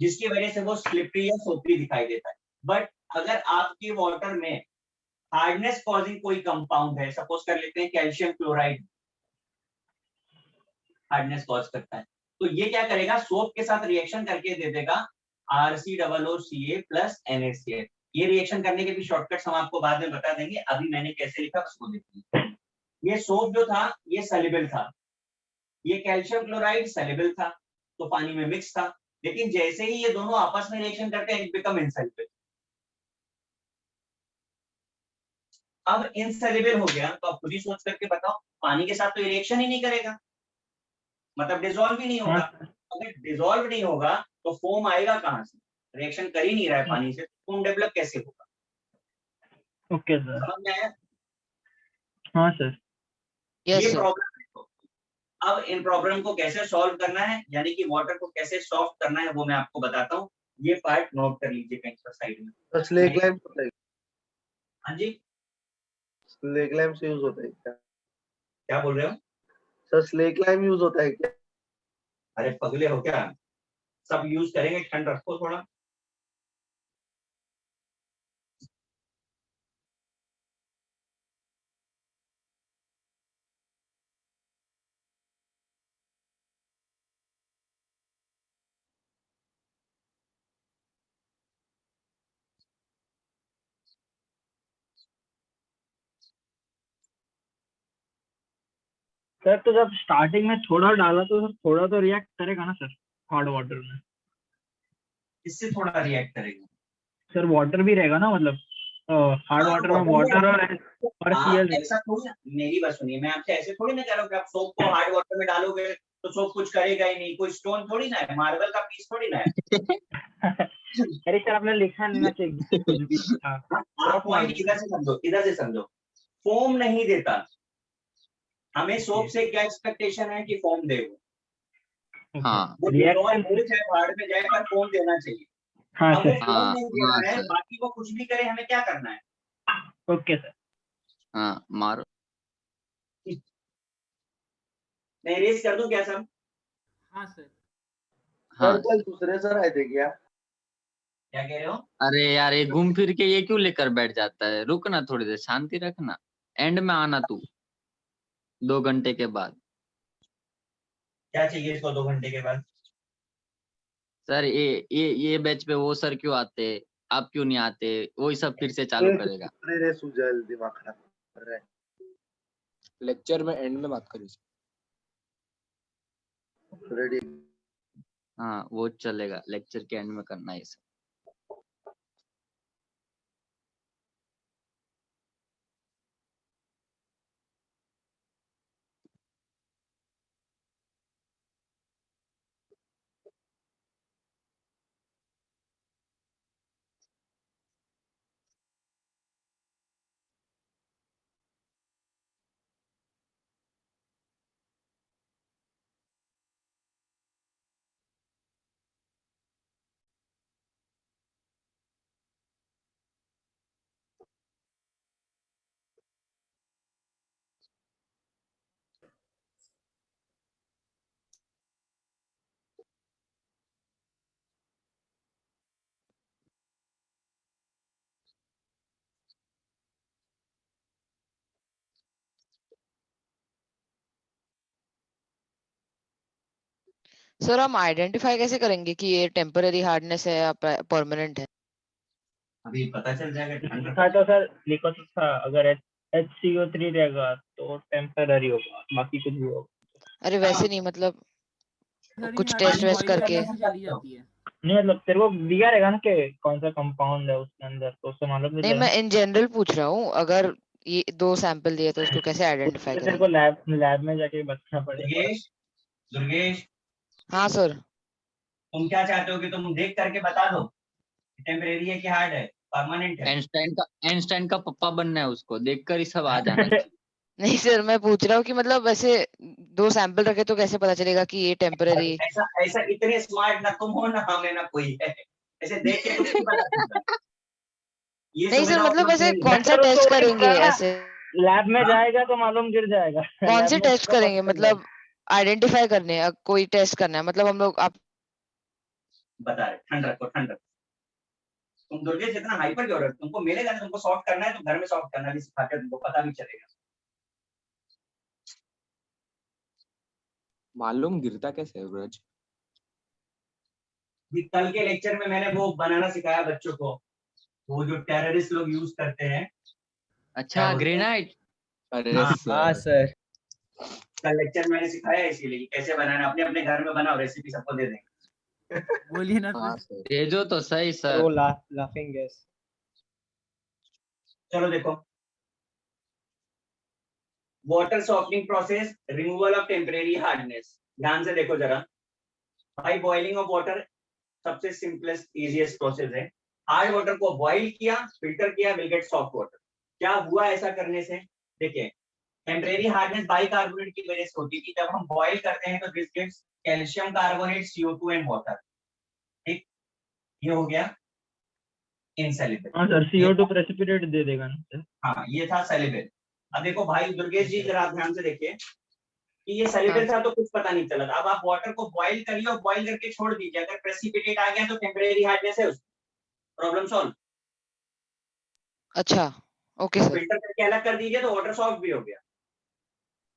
जिसकी वजह से वो स्लिपरी या सोपी दिखाई देता है। बट अगर आपके वाटर में हार्डनेस कॉजिंग कोई कंपाउंड है, सपोज कर लेते हैं कैल्शियम क्लोराइड हार्डनेस कॉज करता है, तो ये क्या करेगा, सोप के साथ रिएक्शन करके दे देगा RCOOCA प्लस NaCl। ये रिएक्शन करने के भी शॉर्टकट्स हम आपको बाद में बता देंगे, अभी मैंने कैसे लिखा उसको देखिए। ये सोप जो था ये सॉल्युबल था, ये कैल्शियम क्लोराइड सॉल्युबल था, तो पानी में मिक्स था। लेकिन जैसे ही ये दोनों आपस में रिएक्शन करते हैं, इट बिकम इनसॉल्युबल। अब इनसॉल्युबल हो गया तो आप खुद ही सोच करके बताओ, पानी के साथ तो रिएक्शन ही नहीं करेगा, मतलब डिसॉल्व ही नहीं हाँ होगा। अगर डिसॉल्व नहीं होगा तो फोम आएगा कहाँ से? रिएक्शन कर ही नहीं रहा है पानी से, फोम डेवलप कैसे होगा? Okay sir. समझ में आया? हाँ सर। यस ये सर। प्रॉब्लम है। तो अब इन प्रॉब्लम को कैसे सॉल्व करना है, यानी कि वाटर को कैसे सॉफ्ट करना है, वो मैं आपको बताता हूँ। ये पार्ट नोट कर लीजिए कहीं पर साइड में। तो स्लेक लाइम होता है, हाँ जी, स्लेक लाइम से यूज होता है क्या? क्या बोल रहे हो? सर स्लेक लाइम यूज होता है क्या? अरे पगले हो क्या? सब यूज करेंगे, ठंड रखो थोड़ा। सर तो जब स्टार्टिंग में थोड़ा डाला तो सर थोड़ा तो रिएक्ट करेगा ना सर, हार्ड वाटर में? इससे थोड़ा रिएक्ट करेगा। सर वाटर भी रहेगा ना, मतलब हार्ड हाँ, वाटर में water वाटर में और आप Cl। ऐसा थोड़ी ना, मेरी बात सुनिए, मैं आपसे ऐसे थोड़ी ना कह रहा हूँ कि आप सोप को हार्ड वाटर में डालोगे तो सोप कुछ करेगा ही नहीं। कोई स्टोन थोड़ी ना है, मार्बल का पीस थोड़ी ना है। अरे सर आपने लिखा नहीं ना, चाहिए कुछ भी था। आप पॉइंट इधर से समझो, इधर से समझो। फोम नहीं देता, हमें सोप से क्या एक्सपेक्टेशन है कि फोम दे हाँ वो रिएक्शन। डिसॉल्व हो चाहे बाहर में जाए, पर फोम देना चाहिए। हाँ अब वो सर। फोम हाँ नहीं दे हाँ रहा है, सर। बाकी वो कुछ भी करे, हमें क्या करना है? Okay sir. हाँ मारो। मैं इरेज कर दूं क्या सब? हाँ सर। हाँ सर कल दूसरे सर आए थे क्या? क्या कह रहे हो? अरे यार, ये घूम फिर के ये क्यों लेकर बैठ जाता है? रुक ना, थोड़ी देर शांति रखना। एंड में आना तू 2 घंटे के बाद। क्या चाहिए इसको 2 घंटे के बाद? सर ये बैच पे वो सर क्यों आते, आप क्यों नहीं आते, वही सब फिर से चालू करेगा। अरे रे सुजल, दिमाग खराब कर रहा है। लेक्चर में एंड में बात करिए। रेडी। हाँ वो चलेगा, लेक्चर के एंड में करना है ये सब। सर हम आइडेंटिफाई कैसे करेंगे कि ये टेम्पररी हार्डनेस है या परमानेंट है? अभी पता चल जाएगा ठंड लिखा तो सर लिखा तो था, अगर HCO3 रहेगा तो टेम्पररी होगा, बाकी कुछ भी होगा। अरे वैसे नहीं, मतलब कुछ टेस्ट वेस्ट करके। चली जाती है। नहीं मतलब तेरे को दिया रहेगा ना कि कौन सा कंपाउंड है उसके अंदर, तो उससे मालूम चल नहीं, जाएगा। मैं इन जनरल पूछ रहा हूँ, अगर ये 2 सैंपल दिए तो उसको कैसे आइडेंटिफाई तेरे को करेंगे? लैब में जाके बताना पड़ेगा। दुर्गेश, दुर्गेश, हाँ सर। तुम क्या चाहते हो कि तुम देख करके बता दो टेम्परेरी है कि हार्ड है, परमानेंट है? आइंस्टाइन का पप्पा बनना है उसको, देखकर ही सब आ जाना चाहिए। नहीं सर, मैं पूछ रहा हूँ कि मतलब वैसे 2 सैंपल रखे तो कैसे पता चलेगा कि ये टेम्पररी? ऐसा ऐसा इतने स्मार्ट ना तुम हो ना हमें ना कोई है, ऐसे देख के कुछ नहीं पता चलता। ये नहीं सर, सुविधा मतलब उपलब्ध ऐसे नहीं है। कौन सा टेस्ट करेंगे ऐसे? लैब में हाँ? जाएगा तो मालूम गिर जाएगा। कौन लैब से में टेस्ट उसका पता करेंगे? चल जाएगा। मतलब आइडेंटिफाई करने हैं, कोई टेस्ट करना है, मतलब हम लोग आप बता रहे, ठंड रखो, ठंड रखो। तुम दुर्गेश इतना हाइपर क्यों हो रहे हो? तुमको मिलेगा ना, तुमको सॉल्व करना है तो घर में सॉल्व करना भी सिखाते हैं, तुमको पता भी चलेगा। मालूम गिरता कैसे है ब्रज? भी कल के लेक्चर में मैंने वो बनाना सिखाया बच्चों को, वो जो टेररिस्ट लोग यूज करते हैं, क्या अच्छा, बोलते हैं? ग्रेनाइट। अरे हाँ सर, कल लेक्चर मैंने सिखाया इसीलिए कि कैसे बनाना, अपने अपने घर में बनाओ, रेसिपी सबको दे देंगे। बोलिए ना हाँ सर। सर। भेजो तो सही सर। Laughing gas. चलो देखो, water softening process, removal of temporary hardness. ध्यान से देखो जरा, बाई बॉइलिंग ऑफ वाटर सबसे सिंपलेस्ट इजीएस्ट प्रोसेस है। हार्ड वाटर को बॉइल किया, फिल्टर किया, विल गेट सॉफ्ट वाटर। क्या हुआ ऐसा करने से? देखिए, टेम्परेरी हार्डनेस बाइकार्बोनेट की वजह से होती थी। जब हम बॉइल करते हैं तो this gives calcium carbonate, CO2 and water. ठीक, ये हो गया इनसेल्युबल। हाँ सर, CO2 प्रेसिपिटेट दे देगा ना सर। हाँ, ये था सेल्युबल। अब देखो भाई दुर्गेश जी, जरा आप ध्यान से देखिए कि ये हाँ सेल्युबल था तो कुछ पता नहीं चला था। अब आप वाटर को बॉइल करिए और बॉइल करके छोड़ दीजिए, अगर प्रेसिपिटेट आ गया तो टेम्परेरी हार्डनेस है, प्रॉब्लम सॉल्व। अच्छा, ओके और सर। फिल्टर करके अलग कर दीजिए तो वाटर सॉफ्ट भी हो गया।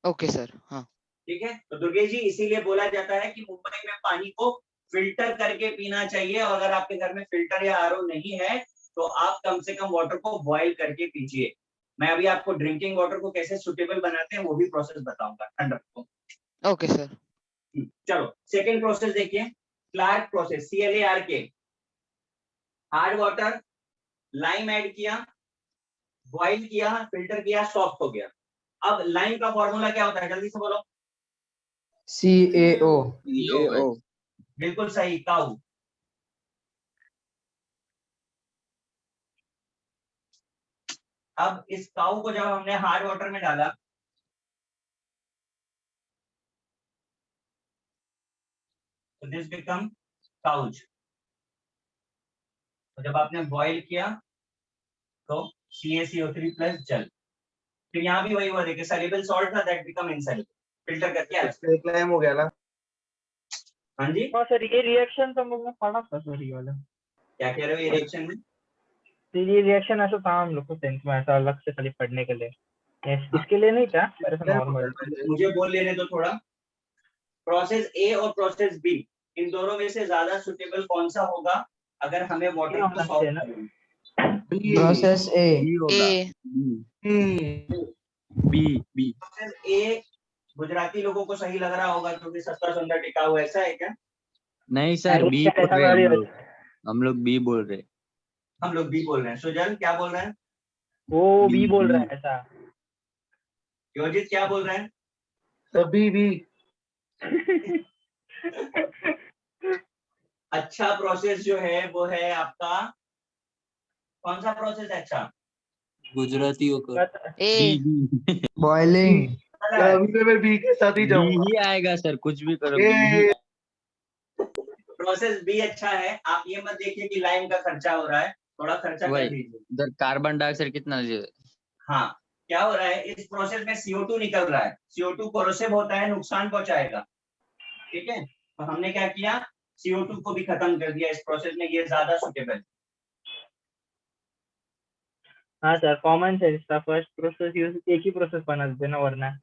Okay sir. हाँ ठीक है, तो दुर्गेश जी इसीलिए बोला जाता है कि मुंबई में पानी को फिल्टर करके पीना चाहिए, और अगर आपके घर में फिल्टर या RO नहीं है तो आप कम से कम वाटर को बॉइल करके पीजिए। मैं अभी आपको ड्रिंकिंग वाटर को कैसे सुटेबल बनाते हैं वो भी प्रोसेस बताऊंगा, ठंड रखो। Okay sir. चलो सेकेंड प्रोसेस देखिए, Clark process, CLARK। Hard water, lime add किया, बॉइल किया, फिल्टर किया, सॉफ्ट हो गया। अब लाइम का फॉर्मूला क्या होता है, जल्दी से बोलो। CaO। बिल्कुल सही, काऊ। अब इस काऊ को जब हमने हार्ड वाटर में डाला तो दिस बिकम काउज। तो जब आपने बॉइल किया तो CaCO3 प्लस जल। फिर यहाँ भी वही हुआ, देखिए सॉल्युबल सॉल्ट था, दैट बिकम इनसॉल्युबल, फिल्टर करके अलग। क्लेम हो गया ना? हाँ जी, हाँ सर, ये रिएक्शन तो हम लोग ने पढ़ा था सर, ये वाला। क्या कह रहे हो ये रिएक्शन में? तो ये रिएक्शन ऐसा था हम लोग को टेंथ में, ऐसा अलग से खाली पढ़ने के लिए। इसके लिए नहीं था, पर ऐसा नॉर्मल। मुझे बोल लेने दो थोड़ा। प्रोसेस A और प्रोसेस B, इन दोनों में से ज्यादा सुटेबल कौन सा होगा अगर हमें वाटर को सॉल्व करना है? प्रोसेस ए। बी होगा। ए। बी। प्रोसेस A गुजराती लोगों को सही लग रहा होगा क्योंकि सस्ता सुंदर टिकाऊ, ऐसा है क्या? नहीं सर, बी बोल रहे हैं हम लोग बी बोल रहे। हम लोग B बोल रहे हैं। सुजल क्या बोल रहे हैं? वो भी बोल रहा बी। है ऐसा। योजित क्या बोल रहे हैं? सभी भी। अच्छा प्रोसेस जो है वो है आपका, कौन सा प्रोसेस है अच्छा? गुजरातियों को ए। बी। बॉइलिंग। अभी से मैं बी के साथ ही बी जाऊंगा। ही आएगा सर, कुछ भी करो बी ही। ये प्रोसेस B अच्छा है। आप ये मत देखिए कि लाइम का खर्चा हो रहा है, थोड़ा खर्चा कर वही, दीजिए। उधर कार्बन डाइऑक्साइड कितना हाँ, क्या हो रहा है इस प्रोसेस में, CO2 निकल रहा है। CO2 कोरोसिव होता है, नुकसान पहुंचाएगा। ठीक है, तो हमने क्या किया, CO2 को भी खत्म कर दिया इस प्रोसेस में, ये ज्यादा सुटेबल। हाँ सर, कॉमन सेंस था, फर्स्ट प्रोसेस यूज एक ही प्रोसेस बना देते ना, वरना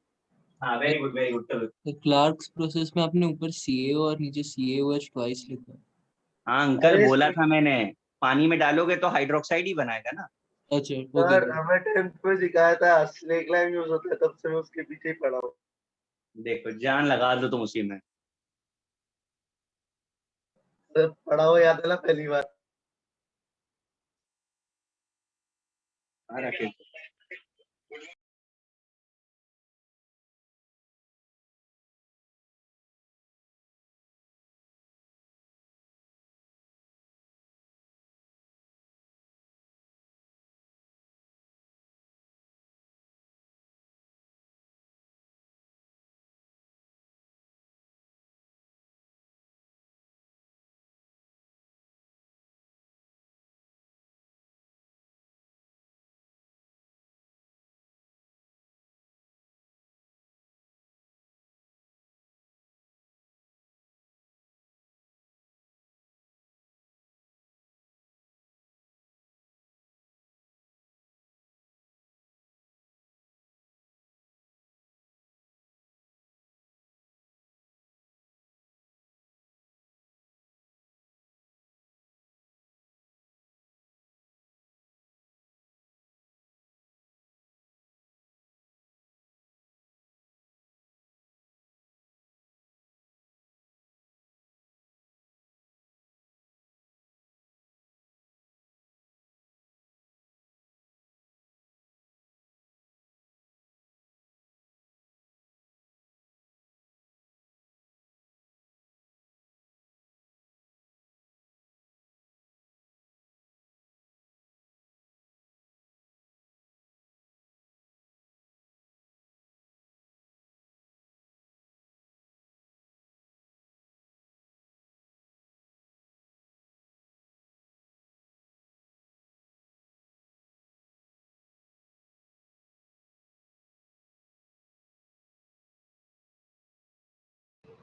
हाँ वेरी गुड चलो। तो क्लार्क्स प्रोसेस में आपने ऊपर CaO और नीचे CaOH ट्वाइस लिखा है। हाँ अंकल अरे बोला था मैंने, पानी में डालोगे तो हाइड्रोक्साइड ही बनाएगा ना। अच्छा सर ओके। हमें 10th में सिखाया था स्नेक लाइम यूज होता है, तब से मैं उसके पीछे ही पड़ा हूँ। देखो जान लगा दो तुम उसी में। सर पढ़ा हो याद है ना पहली बार। हाँ, राकेश।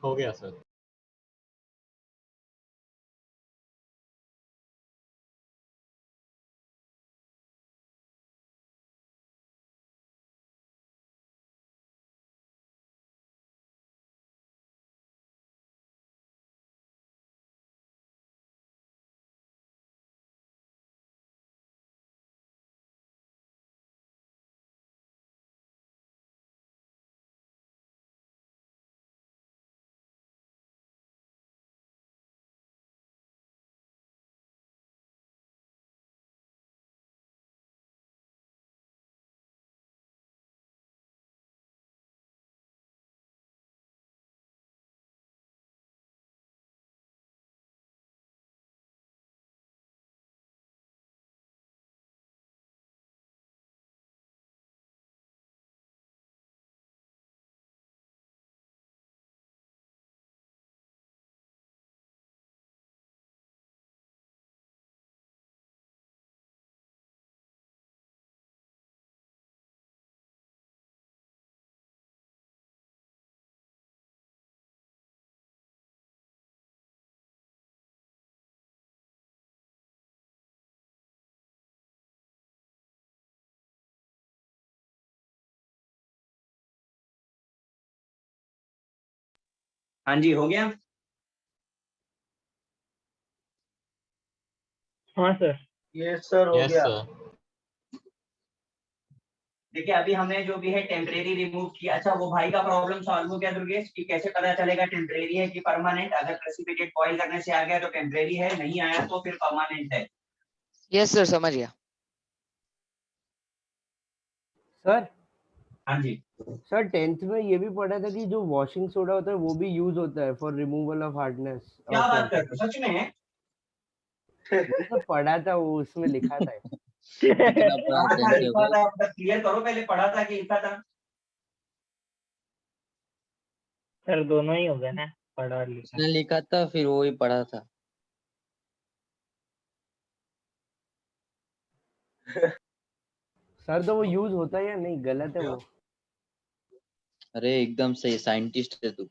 हो गया सर। हाँ जी हो गया। हाँ सर। ये सर हो यस गया। सर। देखिए अभी हमने जो भी है टेम्परेरी रिमूव किया। अच्छा वो भाई का प्रॉब्लम सॉल्व हो गया दुर्गेश कि कैसे पता चलेगा टेम्परेरी है कि परमानेंट? अगर प्रेसिपिटेट बॉईल करने से आ गया तो टेम्परेरी है, नहीं आया तो फिर परमानेंट है। यस सर, समझ गया। सर हाँ जी सर 10th में ये भी पढ़ा था कि जो वॉशिंग सोडा होता है वो भी यूज होता है फॉर रिमूवल ऑफ हार्डनेस क्या ऑफ बात कर सरफेस। रहे हो, सच में है? ये सब पढ़ा था, वो उसमें लिखा था। इतना बड़ा पढ़ा था लिखा सेंसेबल। था, क्लियर करो पहले, पढ़ा था कि लिखा था? सर दोनों ही हो गए ना, पढ़ा और लिखा। उसने लिखा था फिर वो ही पढ़ा था। सर तो वो यूज होता है या नहीं, गलत है वो? अरे एकदम सही, साइंटिस्ट है तू।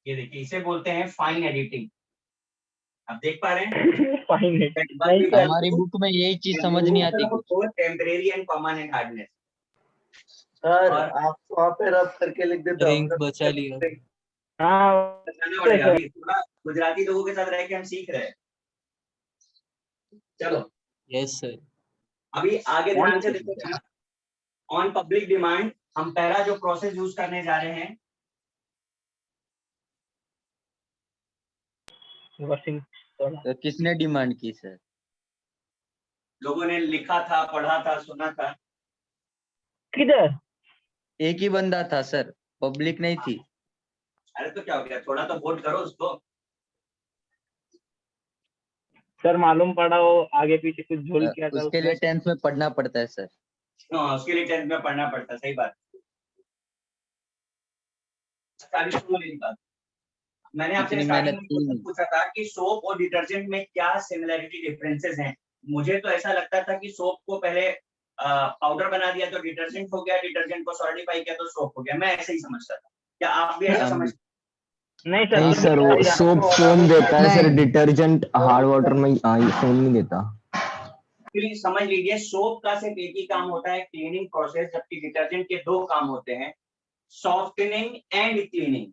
ये देखिए इसे बोलते हैं फाइन एडिटिंग। आप देख पा रहे हैं? फाइन है। नहीं सर। हमारी बुक में यही चीज समझ नहीं आती कुछ। Temporary and permanent hardness. Sir और आप वहाँ पे रब करके लिख देते हो रैंक बचा लिया। हाँ बताना पड़ेगा, अभी थोड़ा गुजराती लोगों के साथ रह के हम सीख रहे हैं। चलो यस सर। अभी आगे ध्यान से देखो जरा। ऑन पब्लिक डिमांड हम पहला जो प्रोसेस यूज करने जा रहे हैं, वॉशिंग सोडा। तो किसने डिमांड की सर? लोगों ने लिखा था, पढ़ा था, सुना था। किधर? एक ही बंदा था सर, पब्लिक नहीं थी। अरे तो क्या हो गया, थोड़ा तो वोट करो उसको। सर मालूम पड़ा वो आगे पीछे कुछ झोल किया था उसके उसने। लिए 10th में पढ़ना पड़ता है सर। हाँ, उसके लिए 10th में पढ़ना पड़ता, सही बात। अभी सुनो मेरी बात। मैंने आपसे इतनी स्टार्टिंग मेहनत में की क्वेश्चन नहीं। पूछा था कि सोप और डिटर्जेंट में क्या सिमिलरिटी डिफरेंसेस हैं। मुझे तो ऐसा लगता था कि सोप को पहले पाउडर बना दिया तो डिटर्जेंट हो गया, डिटर्जेंट को सॉलिडिफाई किया तो सोप हो गया, मैं ऐसे ही समझता था। क्या आप भी ऐसा हम समझ? नहीं नहीं सर सर, वो सोप फोम देता है सर, डिटर्जेंट हार्ड वाटर में फोम नहीं देता। प्लीज समझ लीजिए, सोप का सिर्फ एक ही काम होता है, क्लीनिंग प्रोसेस, जबकि डिटर्जेंट के दो काम होते हैं, softening and cleaning.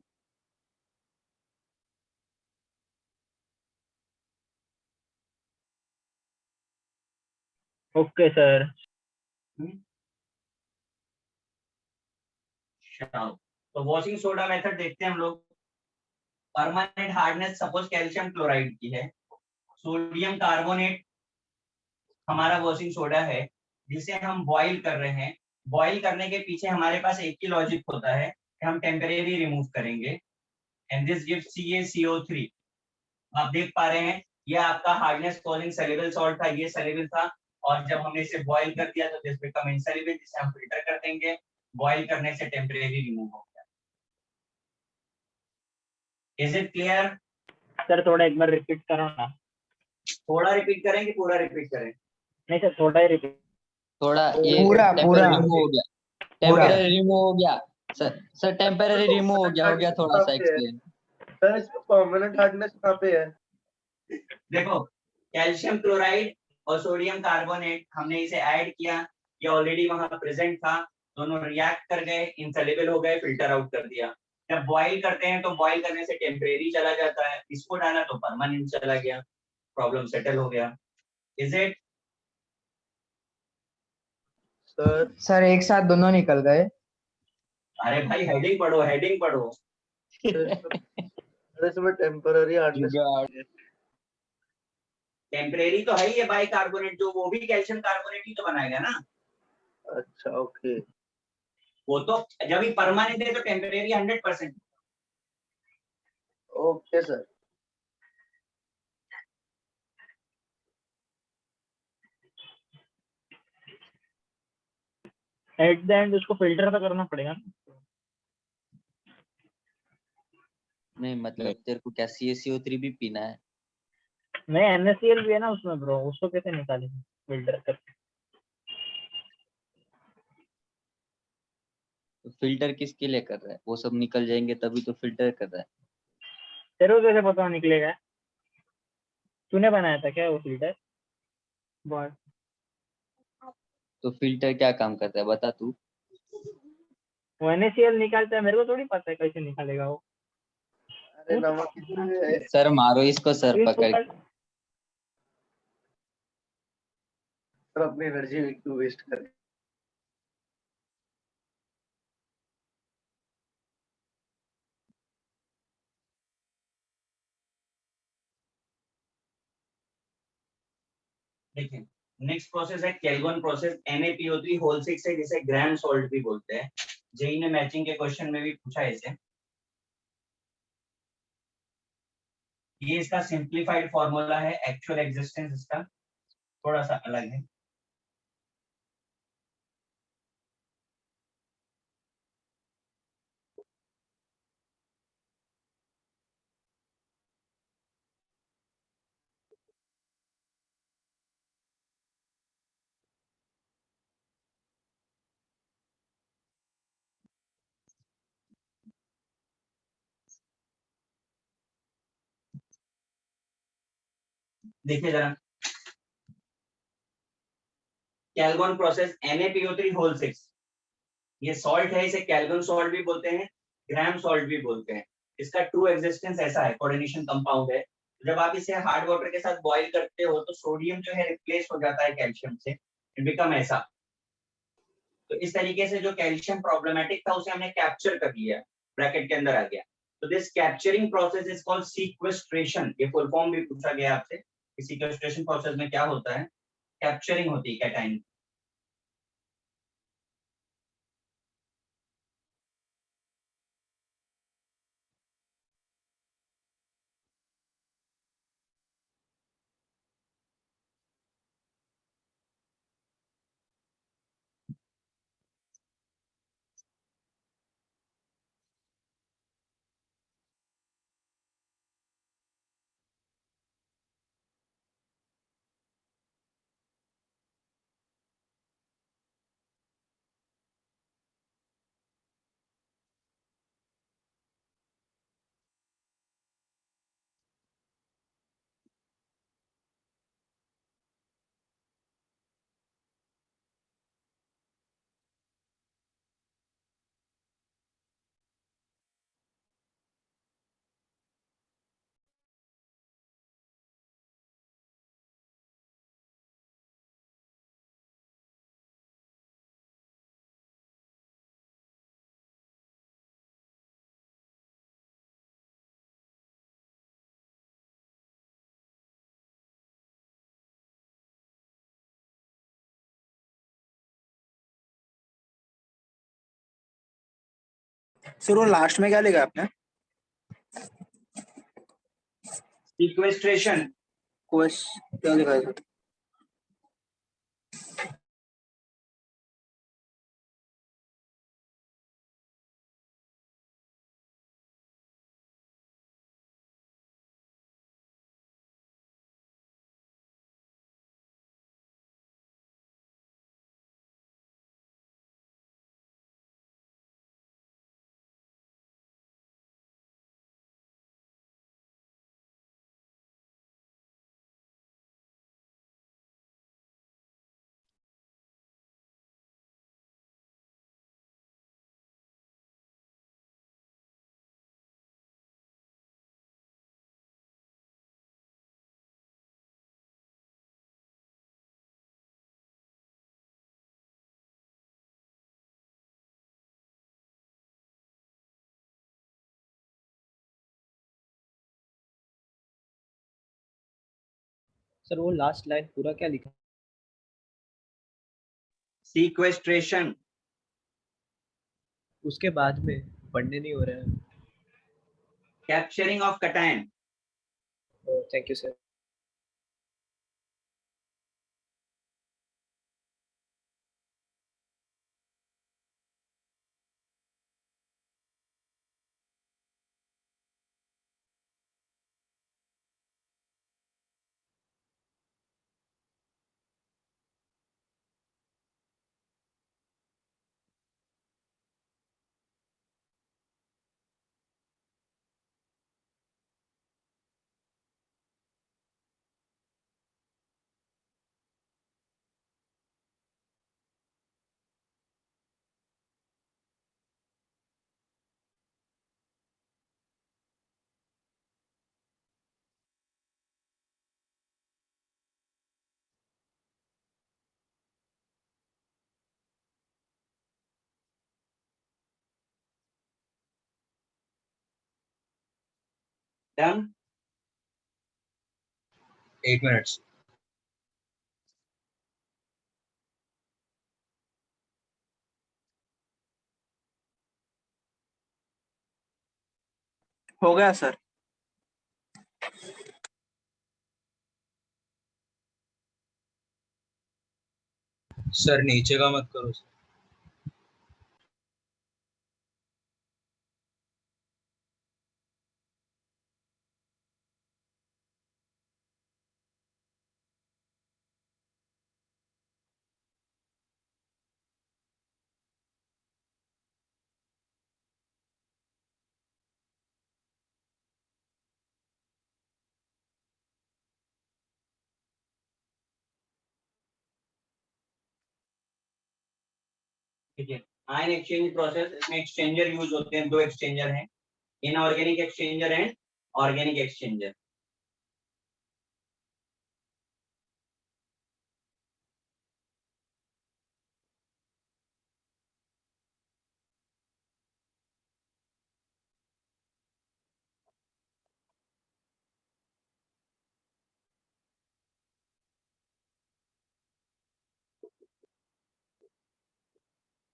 Okay sir. तो वॉशिंग सोडा मेथड देखते हैं हम लोग। Permanent hardness suppose calcium chloride की है, सोडियम कार्बोनेट हमारा वॉशिंग सोडा है, जिसे हम बॉईल कर रहे हैं। बॉईल करने के पीछे हमारे पास एक ही लॉजिक होता है कि हम टेम्परेरी रिमूव करेंगे, एंड दिस गिव्स CaCO3। आप देख पा रहे हैं, ये आपका हार्डनेस कॉलिंग सॉल्युबल सॉल्ट था, ये सॉल्युबल था, और जब हमने इसे बॉईल कर दिया तो दिस बिकम इनसॉल्युबल, जिसे हम फिल्टर कर देंगे। बॉईल करने से टेम्परेरी रिमूव हो गया। Is it clear? सर थोड़ा एक बार रिपीट करो ना। थोड़ा रिपीट करें कि पूरा रिपीट करें? नहीं सर थोड़ा ही रिपीट। थोड़ा ये पूरा टेम्पररी रिमूव हो गया, पूरा। टेम्पररी रिमूव हो गया सर टेम्पररी रिमूव हो गया थोड़ा सा एक्सप्लेन। सर इसमें परमानेंट हार्डनेस कहाँ पे है? देखो, कैल्शियम क्लोराइड और सोडियम कार्बोनेट हमने इसे ऐड किया, ये ऑलरेडी वहां प्रेजेंट था, दोनों रिएक्ट कर गए, इनसॉल्युबल हो गए, फिल्टर आउट कर दिया। जब बॉईल करते हैं तो बॉईल करने से टेम्परेरी चला जाता है, इसको डाला तो परमानेंट चला गया, प्रॉब्लम सेटल हो गया। Is it? सर एक साथ दोनों निकल गए। अरे भाई हेडिंग पढ़ो, हेडिंग पढ़ो। सर इसमें टेम्पररी हार्डनेस जुगाड़। टेम्परेरी तो है ही है, बाइकार्बोनेट, जो वो भी कैल्शियम कार्बोनेट ही तो बनाएगा ना। अच्छा ओके। वो तो जब ही परमानेंट है तो temporary 100%। Okay sir. At the end उसको फिल्टर तो करना पड़ेगा ना। नहीं मतलब तेरे को क्या CaCO3 भी पीना है? नहीं NaCl भी है ना उसमें ब्रो, उसको कैसे निकालेंगे फिल्टर करके? तो फिल्टर किसके लिए कर रहा है? वो सब निकल जाएंगे तभी तो फिल्टर कर रहा है। तेरे को कैसे पता निकलेगा? तूने बनाया था क्या वो फिल्टर? बहुत। तो फिल्टर क्या काम करता है बता तू। वो NaCl निकालता है, मेरे को थोड़ी पता है कैसे निकालेगा वो। अरे नमक इसमें सर मारो इसको सर पकड़ के। सर अपनी एनर्जी क्यों वेस्ट कर? देखिए, नेक्स्ट प्रोसेस है केल्विन प्रोसेस, NaPO3 होल 6 है, जिसे ग्राम सॉल्ट भी बोलते हैं। जेई ने मैचिंग के क्वेश्चन में भी पूछा है इसे। ये इसका सिंप्लीफाइड फॉर्मूला है, एक्चुअल एग्जिस्टेंस इसका थोड़ा सा अलग है। देखिए जरा, केल्विन प्रोसेस NaPO3 होल 6, ये सॉल्ट है, इसे कैल्विन सॉल्ट भी बोलते हैं, ग्राम सॉल्ट भी बोलते हैं। इसका ट्रू एग्जिस्टेंस ऐसा है, कोऑर्डिनेशन कंपाउंड है। जब आप इसे हार्ड वाटर के साथ बॉईल करते हो तो सोडियम जो है रिप्लेस हो जाता है कैल्शियम से, इट बिकम ऐसा। तो इस तरीके से जो कैल्शियम प्रॉब्लमेटिक था उसे हमने कैप्चर कर लिया, ब्रैकेट के अंदर आ गया। तो this capturing process is called sequestration. ये फुल फॉर्म भी पूछा गया आपसे, सीक्वेस्ट्रेशन प्रोसेस में क्या होता है, कैप्चरिंग होती है कैटाइन। सर वो लास्ट में क्या लिखा आपने? सीक्वेस्ट्रेशन। क्वेश्च क्या लिखा है? सर वो लास्ट लाइन पूरा क्या लिखा? सीक्वेस्ट्रेशन। उसके बाद में पढ़ने नहीं हो रहा है। Capturing of cation. Thank you sir. Done. 8 minutes. हो गया सर। सर नीचे का मत करो। ठीक है। आयन एक्सचेंज प्रोसेस, इसमें एक्सचेंजर यूज होते हैं, 2 एक्सचेंजर हैं, inorganic exchanger and organic exchanger.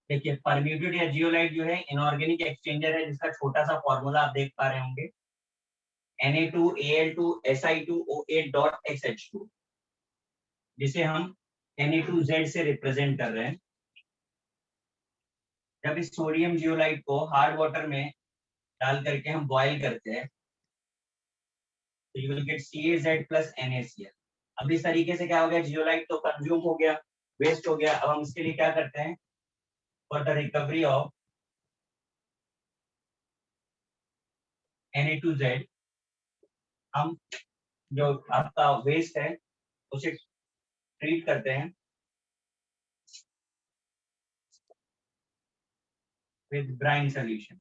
देखिए परम्यूटेड या जियोलाइट जो है इनऑर्गेनिक एक्सचेंजर है, जिसका छोटा सा फॉर्मूला आप देख पा रहे होंगे, Na2Al2SI2O8.SH2, जिसे हम Na2Z से रिप्रेजेंट कर रहे हैं। जब इस सोडियम जियोलाइट को हार्ड वाटर में डाल करके हम बॉयल करते हैं तो you will get CaZ plus NaCl। अब इस तरीके से क्या हो गया, जियोलाइट तो कंज्यूम हो गया, वेस्ट हो गया। अब हम इसके लिए क्या करते हैं, for the recovery of Na2Z, हम जो आपका वेस्ट है उसे ट्रीट करते हैं विद ब्राइन सॉल्यूशन।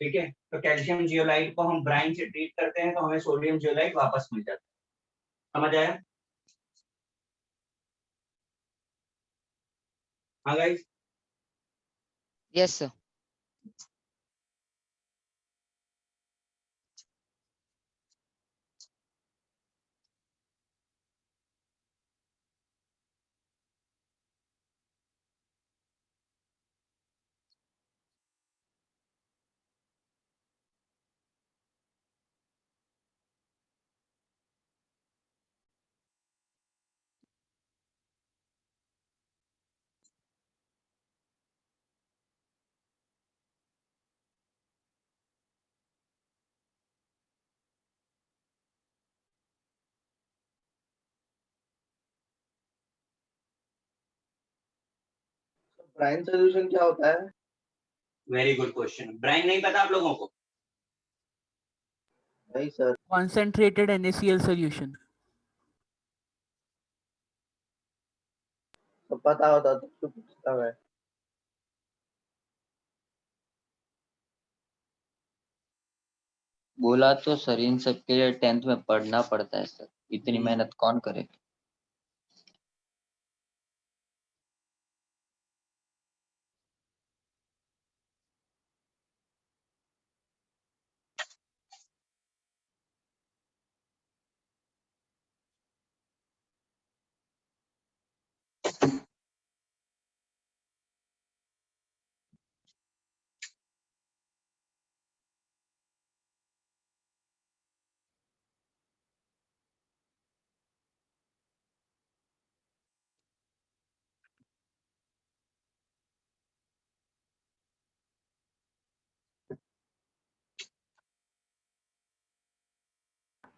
ठीक है, तो कैल्शियम जियोलाइट को हम ब्राइन से ट्रीट करते हैं तो हमें सोडियम जियोलाइट वापस मिल जाता है। समझ आया? हाँ guys, Yes, sir. Brine solution क्या होता है? Very good question. ब्राइन नहीं पता आप लोगों को? नहीं सर। Concentrated NaCl solution. तो पता होता तो क्यों पूछता मैं? बोला तो सर, इन सब के लिए 10th में पढ़ना पड़ता है सर, इतनी मेहनत कौन करे।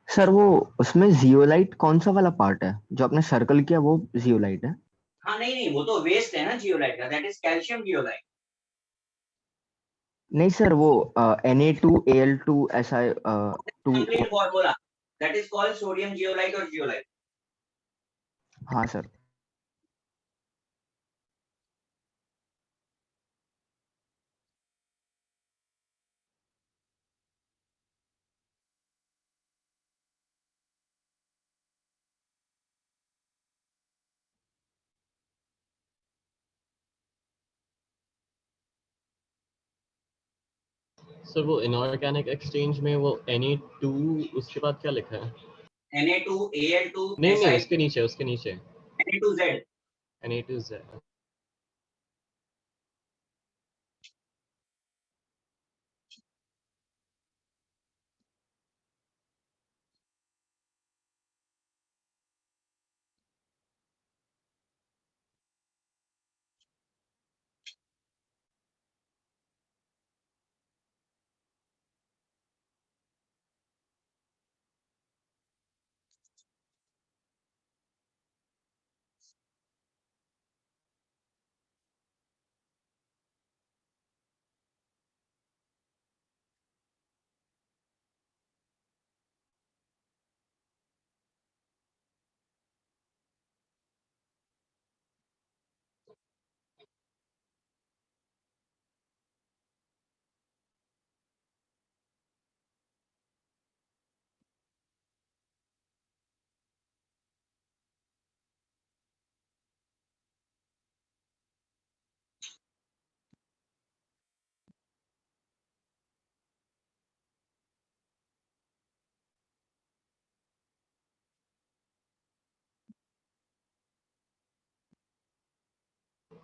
सर वो उसमें जियोलाइट कौन सा वाला पार्ट है जो आपने सर्कल किया, वो जियोलाइट है? हाँ नहीं नहीं, वो तो वेस्ट है ना जियोलाइट का, दैट इज कैल्शियम जियोलाइट। नहीं सर, वो Na2Al2 ऐसा 2। Complete formula, that is called sodium zeolite और जियोलाइट। हाँ सर। सर वो इनऑर्गेनिक एक्सचेंज में वो Na2 उसके बाद क्या लिखा है? Na2Al2 नहीं नहीं, SI उसके नीचे Na2Z। Na2Z।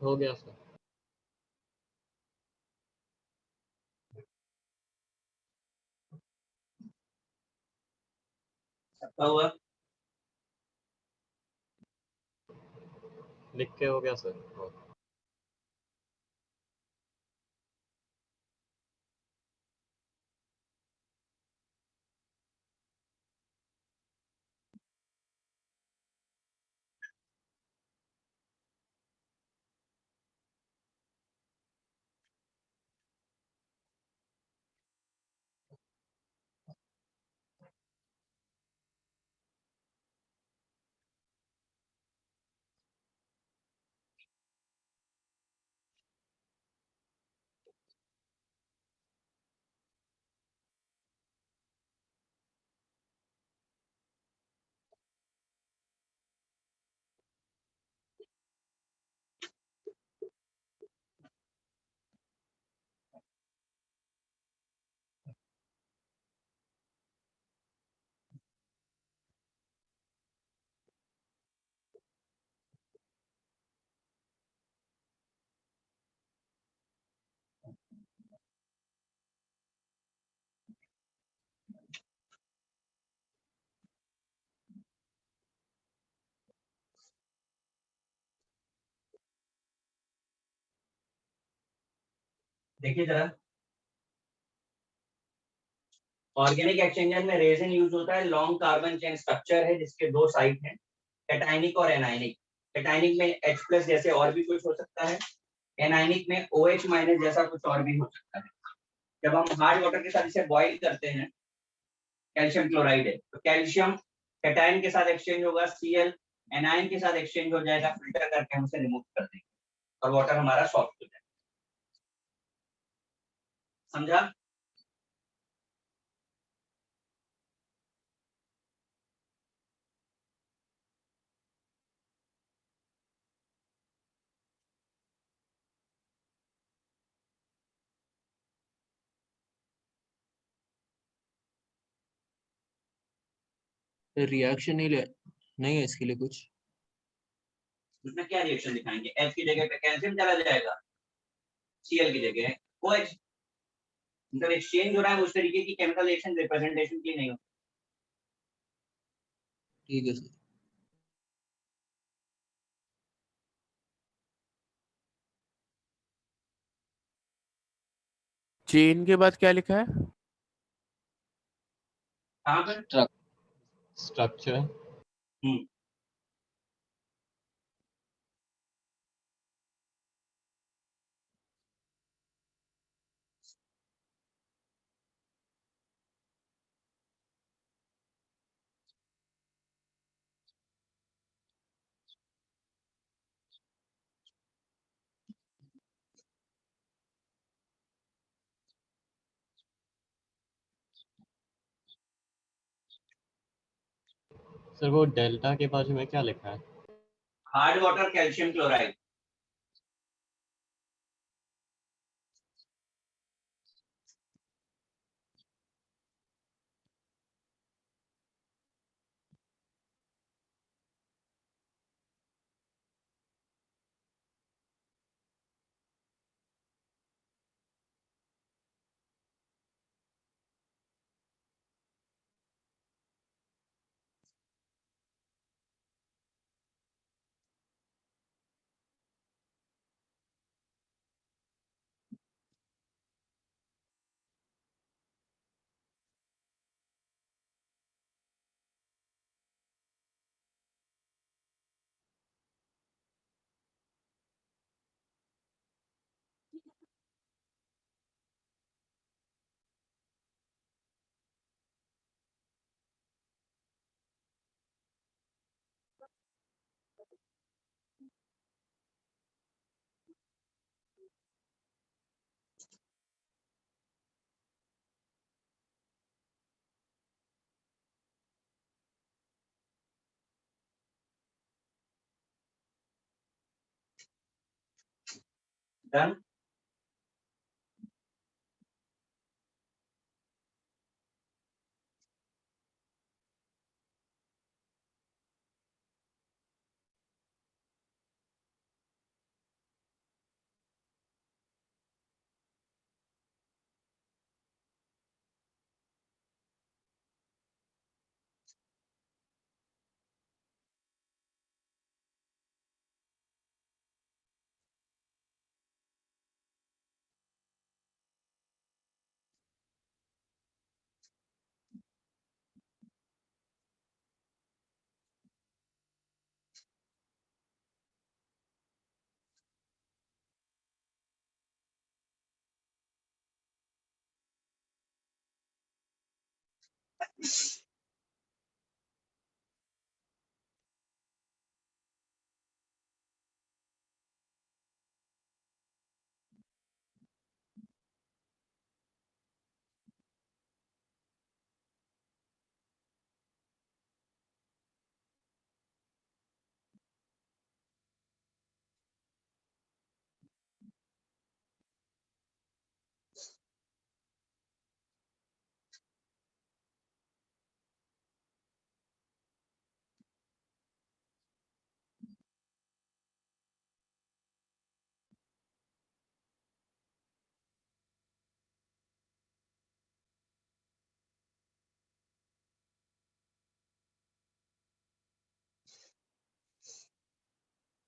हो गया सर। सबका हुआ? लिख के हो गया सर। हो। देखिए जरा, ऑर्गेनिक एक्सचेंजर में रेजिन यूज होता है। लॉन्ग कार्बन चेन स्ट्रक्चर है जिसके दो साइड हैं, कैटायनिक और एनायनिक। कैटायनिक में H प्लस जैसे और भी कुछ हो सकता है, एनायनिक में OH माइनस जैसा कुछ और भी हो सकता है। जब हम हार्ड वाटर के साथ इसे बॉईल करते हैं, कैल्शियम क्लोराइड है, तो कैल्शियम कैटायन के साथ एक्सचेंज होगा, Cl एनायन के साथ एक्सचेंज हो जाएगा, फिल्टर करके हम उसे रिमूव कर देंगे और वाटर हमारा सॉफ्ट हो जाएगा। समझा? रिएक्शन नहीं है इसके लिए कुछ? उसमें क्या रिएक्शन दिखाएंगे? H की जगह पे कैल्शियम चला जाएगा, Cl की जगह OH। मतलब एक्सचेंज हो रहा है, उस तरीके की केमिकल रिएक्शन रिप्रेजेंटेशन की नहीं होती। ठीक है सर। चेन के बाद क्या लिखा है? कहाँ पर? स्ट्रक्चर। सर वो डेल्टा के बाजू में क्या लिखा है? Hard water calcium chloride. Done.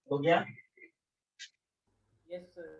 हो गया? Yes, sir.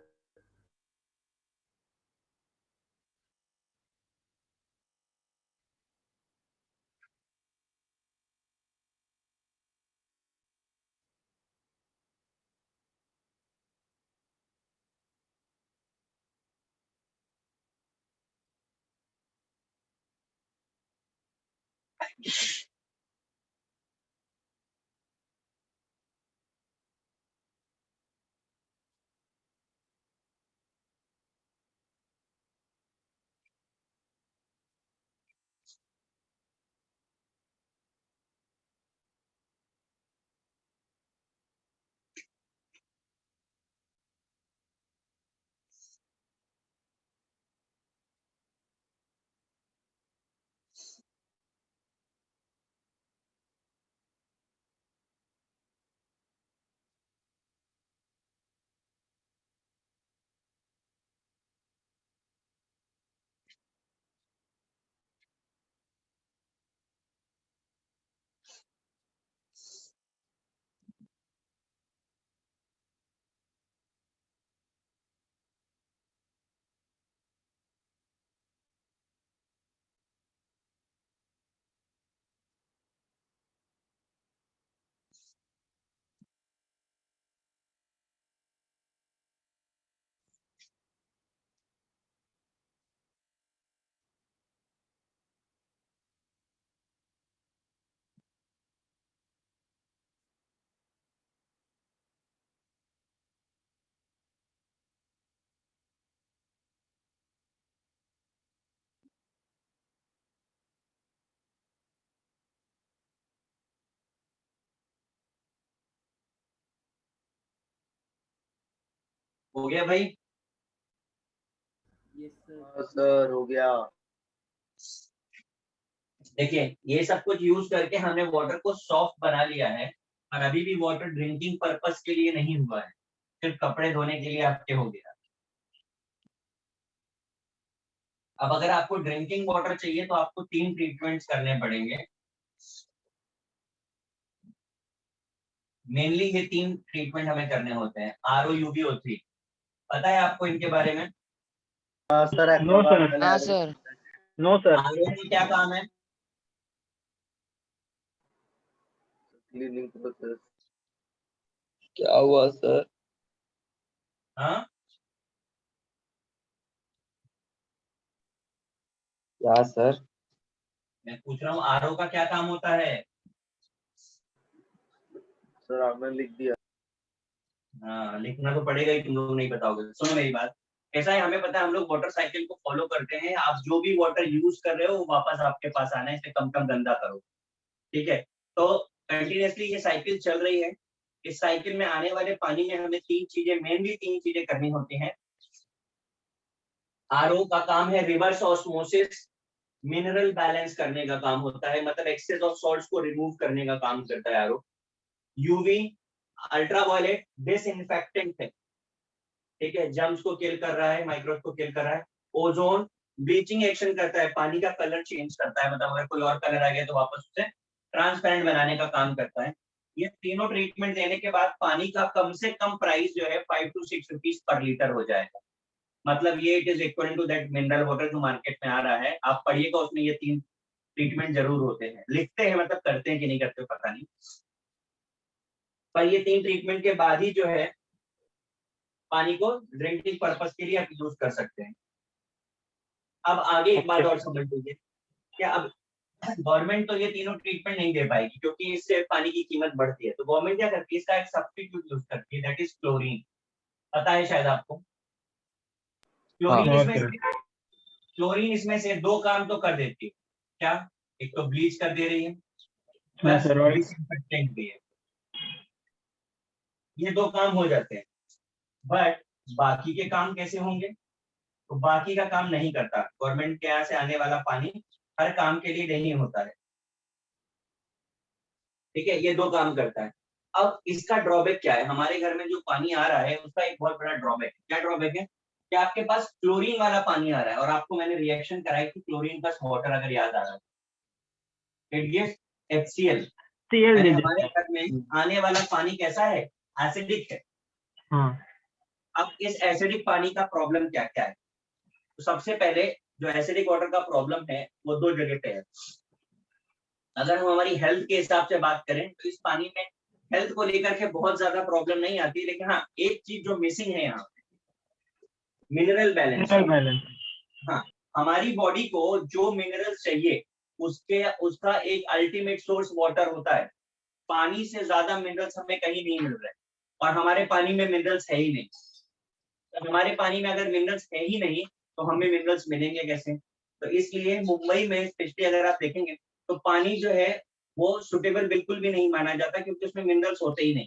हो गया भाई? Yes, sir. हाँ सर हो गया। देखिए ये सब कुछ यूज करके हमने वाटर को सॉफ्ट बना लिया है, और अभी भी वाटर ड्रिंकिंग पर्पस के लिए नहीं हुआ है, सिर्फ कपड़े धोने के लिए आपके हो गया। अब अगर आपको ड्रिंकिंग वाटर चाहिए तो आपको 3 ट्रीटमेंट्स करने पड़ेंगे। मेनली ये 3 ट्रीटमेंट हमें करने होते हैं, RO UV O3। पता है आपको इनके बारे में? हाँ सर नो सर, हाँ सर। No sir. RO में क्या काम है? Cleaning process. क्या हुआ सर? हाँ क्या सर? मैं पूछ रहा हूँ RO का क्या काम होता है? सर आपने लिख दिया। हाँ लिखना तो पड़ेगा ही, तुम लोग नहीं बताओगे। सुनो मेरी बात, ऐसा है हमें पता है, हम लोग वाटर साइकिल को फॉलो करते हैं। आप जो भी वाटर यूज कर रहे हो वो वापस आपके पास आना है, इसे कम कम गंदा करो, ठीक है? तो कंटिन्यूअसली ये साइकिल चल रही है। इस साइकिल में आने वाले पानी में हमें 3 चीजें, मेनली 3 चीजें करनी होती हैं। RO का काम है रिवर्स ऑस्मोसिस, मिनरल बैलेंस करने का काम होता है, मतलब एक्सेस ऑफ सॉल्ट्स को रिमूव करने का काम करता है RO। UV अल्ट्रावायलेट डिसइंफेक्टेंट है, ठीक है, जर्म्स को किल कर रहा है, माइक्रोब्स को किल कर रहा है। ओजोन ब्लीचिंग एक्शन करता है, पानी का कलर चेंज करता है, मतलब अगर कोई और कलर आ गया तो वापस उसे ट्रांसपेरेंट बनाने का काम करता है। ये तीनों ट्रीटमेंट देने के बाद पानी का कम से कम प्राइस जो है 5 to 6 रुपीज पर लीटर हो जाएगा। मतलब ये it is equal to that mineral water जो मार्केट में आ रहा है। आप पढ़िएगा, उसमें ये 3 ट्रीटमेंट जरूर होते हैं, लिखते हैं, मतलब करते हैं कि नहीं करते पता नहीं, पर ये 3 ट्रीटमेंट के बाद ही जो है पानी को ड्रिंकिंग पर्पस के लिए आप यूज कर सकते हैं। अब आगे एक बात और समझ लीजिए, क्या अब गवर्नमेंट तो ये तीनों ट्रीटमेंट नहीं दे पाएगी क्योंकि इससे पानी की कीमत बढ़ती है, तो गवर्नमेंट क्या करती है, इसका एक सब्स्टिट्यूट यूज करती है, दैट इज क्लोरीन। पता है शायद आपको। क्लोरीन इसमें से दो काम तो कर देती है। क्या? एक तो ब्लीच कर दे रही है, प्लस डिसइंफेक्टेंट भी है। ये दो काम हो जाते हैं, बट बाकी के काम कैसे होंगे? तो बाकी का काम नहीं करता। गवर्नमेंट के यहाँ से आने वाला पानी हर काम के लिए नहीं होता है, ठीक है, ये दो काम करता है। अब इसका ड्रॉबैक क्या है? हमारे घर में जो पानी आ रहा है उसका एक बहुत बड़ा ड्रॉबैक है। क्या ड्रॉबैक है? कि आपके पास क्लोरीन वाला पानी आ रहा है और आपको मैंने रिएक्शन कराई कि क्लोरीन प्लस वाटर अगर याद आ रहा है, इट गिव्स HCl। हमारे घर में आने वाला पानी कैसा है? एसिडिक है। अब इस एसिडिक पानी का प्रॉब्लम क्या क्या है? तो सबसे पहले जो एसिडिक वाटर का प्रॉब्लम है वो दो जगह पे है। अगर हम हमारी हेल्थ के हिसाब से बात करें तो इस पानी में हेल्थ को लेकर के बहुत ज्यादा प्रॉब्लम नहीं आती, लेकिन हाँ एक चीज जो मिसिंग है यहाँ पे, मिनरल बैलेंस। हाँ, हमारी बॉडी को जो मिनरल्स चाहिए उसका एक अल्टीमेट सोर्स वाटर होता है। पानी से ज्यादा मिनरल्स हमें कहीं नहीं मिल रहे और हमारे पानी में मिनरल्स है ही नहीं। तो हमारे पानी में अगर मिनरल्स है ही नहीं तो हमें मिनरल्स मिलेंगे कैसे? तो इसलिए मुंबई में स्पेशली अगर आप देखेंगे तो पानी जो है वो सुटेबल बिल्कुल भी नहीं माना जाता क्योंकि उसमें मिनरल्स होते ही नहीं।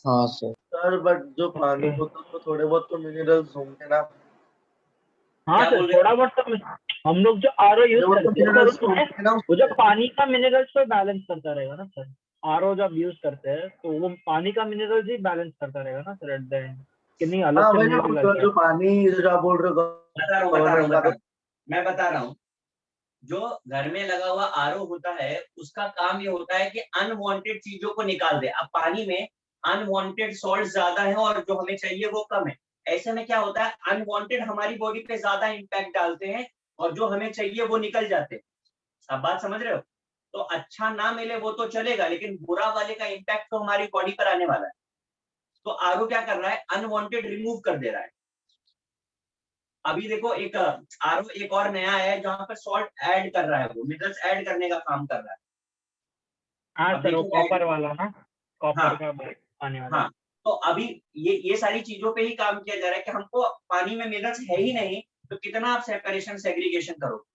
हाँ सर। सर बट जो पानी होता है तो थोड़े बहुत तो मिनरल्स होंगे ना। हाँ क्या सर, बोल रहे थोड़ा बहुत तो हम लोग जो आरओ यूज करते हैं सर उसमें वो जो पानी का मिनरल्स को बैलेंस करता रहेगा ना सर। आरओ जब यूज करते हैं तो वो पानी का मिनरल्स ही बैलेंस करता रहेगा ना सर एट द एंड, कि नहीं अलग हाँ से वही ना, मिनरल तो जो पानी जो आप बोल रहे हो मैं बता रहा हूँ। जो घर में लगा हुआ आरओ होता है उसका काम ये होता है कि अनवांटेड चीजों को निकाल दे। अब पानी में अनवांटेड सॉल्ट ज्यादा है और जो हमें चाहिए वो कम है। ऐसे में क्या होता है, अनवांटेड हमारी बॉडी पे ज्यादा इम्पैक्ट डालते हैं और जो हमें चाहिए वो निकल जाते हैं। आप बात समझ रहे हो? तो अच्छा ना मिले वो तो चलेगा, लेकिन बुरा वाले का इम्पैक्ट तो हमारी बॉडी पर आने वाला है। तो आरओ क्या कर रहा है? अनवांटेड रिमूव कर दे रहा है। अभी देखो एक आरओ एक और नया है जहां पर सॉल्ट ऐड कर रहा है, वो मिनरल्स ऐड करने का काम कर रहा है। हाँ सर, वो कॉपर वाला ना, कॉपर का आने वाला। हाँ, तो अभी ये सारी चीजों पे ही काम किया जा रहा है कि हमको पानी में मिनरल्स है ही नहीं तो कितना आप सेपरेशन सेग्रीगेशन करो।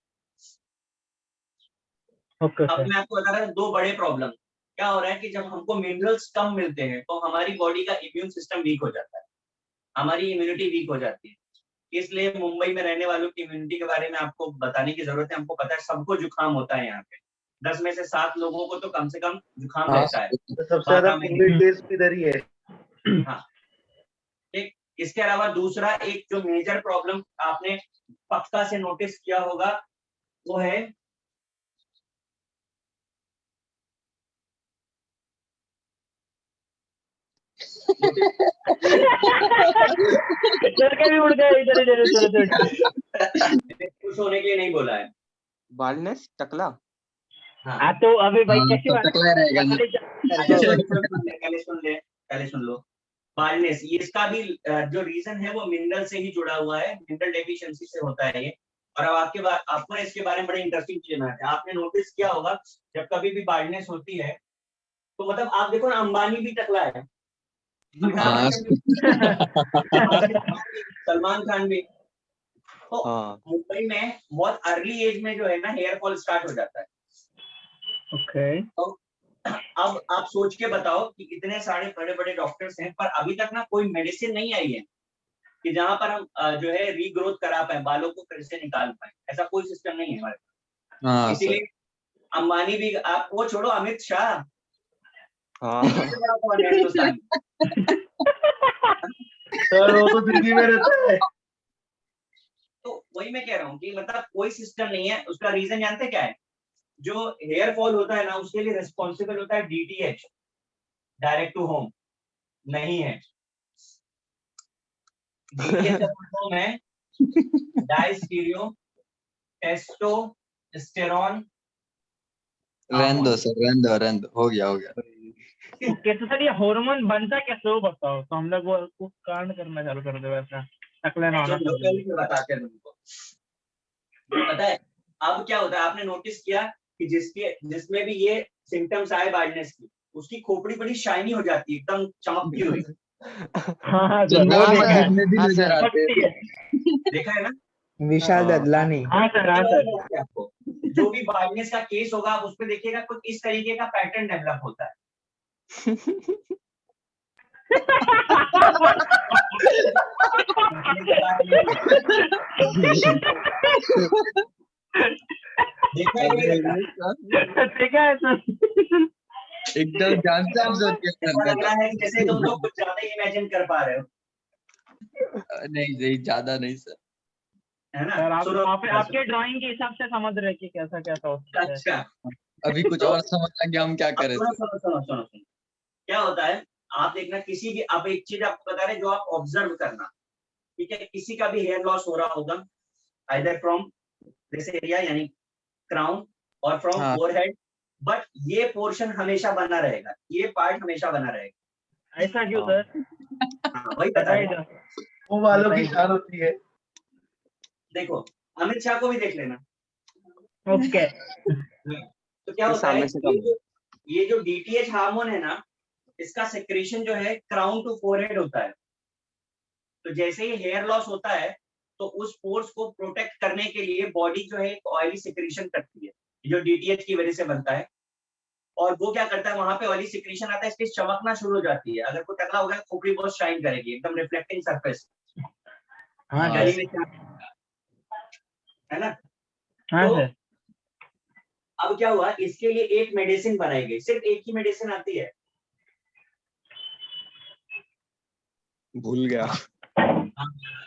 अब मैं आपको बता रहा हूँ दो बड़े प्रॉब्लम क्या हो रहा है कि जब हमको मिनरल्स कम मिलते हैं तो हमारी बॉडी का इम्यून सिस्टम वीक हो जाता है, हमारी इम्यूनिटी वीक हो जाती है। इसलिए मुंबई में रहने वालों की इम्यूनिटी के बारे में आपको बताने की जरूरत है। हमको पता है सबको जुकाम होता है यहाँ पे, 10 में से 7 लोगों को तो कम से कम जुकाम रहता है। सबसे ज्यादा कोविड केस इधर ही है। हाँ, ठीक। इसके अलावा दूसरा एक जो मेजर प्रॉब्लम आपने पक्का से नोटिस किया होगा वो है खुश होने के लिए नहीं बोला है। बालनेस टकला। हाँ, तो अभी भाई कैसी बात टकला रहेगा ना। पहले सुन लो। बालनेस इसका भी जो रीजन है वो मिनरल से ही जुड़ा हुआ है, मिनरल डेफिशिएंसी से होता है ये। और अब आपको इसके बारे में बड़े इंटरेस्टिंग चीज है। आपने नोटिस किया होगा जब कभी भी बालनेस होती है तो मतलब आप देखो ना, अंबानी भी टकला है, सलमान खान भी। तो मुंबई में बहुत अर्ली एज में जो है ना हेयर फॉल स्टार्ट हो जाता है। तो अब आप सोच के बताओ कि इतने सारे बड़े बड़े डॉक्टर्स हैं पर अभी तक ना कोई मेडिसिन नहीं आई है कि जहां पर हम जो है रीग्रोथ करा पाए, बालों को फिर से निकाल पाए। ऐसा कोई सिस्टम नहीं है हमारे पास। इसीलिए अंबानी भी, आप वो छोड़ो, अमित शाह हिंदुस्तान सर वो तो दिल्ली में रहता है। तो वही मैं कह रहा हूँ कि मतलब कोई सिस्टम नहीं है। उसका रीजन जानते क्या है? जो हेयर फॉल होता है ना उसके लिए रिस्पॉन्सिबल होता है DTH, डायरेक्ट टू होम, नहीं है। DTH का फॉर्म है डाइस्टीरियो टेस्टोस्टेरोन। रहने दो सर, रहने दो, हो गया। ओके, तो सर ये हार्मोन बनता कैसे हो बताओ, तो हम लोग वो कांड करना चालू कर दे वैसा टकले ना होना। बताते हैं तुमको। पता है अब क्या होता है? आपने नोटिस किया कि कि जिसमें भी ये सिम्टम्स आए बार्डनेस की, उसकी खोपड़ी बड़ी शाइनी हो जाती है, एकदम चमकती हुई। हाँ सर, वो वो देखा है। देखा है। भी हाँ नजर सर। आते हैं। पक्की है। देखा है ना? विशाल हाँ। ददलानी। हाँ सर, हाँ सर। तो आपको जो भी बार्डनेस का केस होगा, आप उसमें देखिएगा कुछ इस तरीके का पैटर्न डेवलप होता है। देखा है कि नहीं देखा? देखा है सर। एकदम जान से ऑब्जर्व किया ऐसा करते लग रहा है कि जैसे तुम लोग कुछ ज्यादा ही इमेजिन कर पा रहे हो, नहीं नहीं, ज्यादा नहीं सर। है ना? सर आप सुनो, आपके ड्राइंग के हिसाब से समझ रहे हैं कि कैसा कैसा हो सकता है। अच्छा, अभी कुछ और समझ आ गया हम क्या अब करें सुनो सर। सुनो सुनो सुनो सुनो, क्या होता है, आप देखना किसी भी, अब एक चीज आपको बता रहे हैं जो आप ऑब्जर्व करना, ठीक है? किसी का भी हेयर लॉस हो रहा होगा, आइदर फ्रॉम दिस एरिया यानी क्राउन और फ्रॉम हाँ। फोरहेड, बट ये पोर्शन हमेशा बना रहेगा, ये पार्ट हमेशा बना रहेगा। ऐसा क्यों हाँ। सर? हाँ, वही बता रहे बताइए हैं। सर। वो वालों की बताइए। शान होती है। देखो, अमित शाह को भी देख लेना। ओके। तो क्या ये होता है, सामने से कम है। ये जो डीटीएच हार्मोन है ना, इसका सेक्रेशन जो है क्राउन टू फोरहेड होता है। तो जैसे ही हेयर लॉस होता है, तो उस पोर्स को प्रोटेक्ट करने के लिए बॉडी जो है एक ऑयली सिक्रीशन करती है, जो डीटीएच की वजह से बनता है। और वो क्या करता है, वहां पे ऑयली सिक्रीशन आता है, इसकी चमकना शुरू हो जाती है। अगर कोई टकला होगा, खोपड़ी बहुत शाइन करेगी, एकदम रिफ्लेक्टिंग सरफेस, हाँ हाँ सर। है ना? हाँ तो सर। अब क्या हुआ, इसके लिए एक मेडिसिन बनाई गई, सिर्फ एक ही मेडिसिन आती है। भूल गया।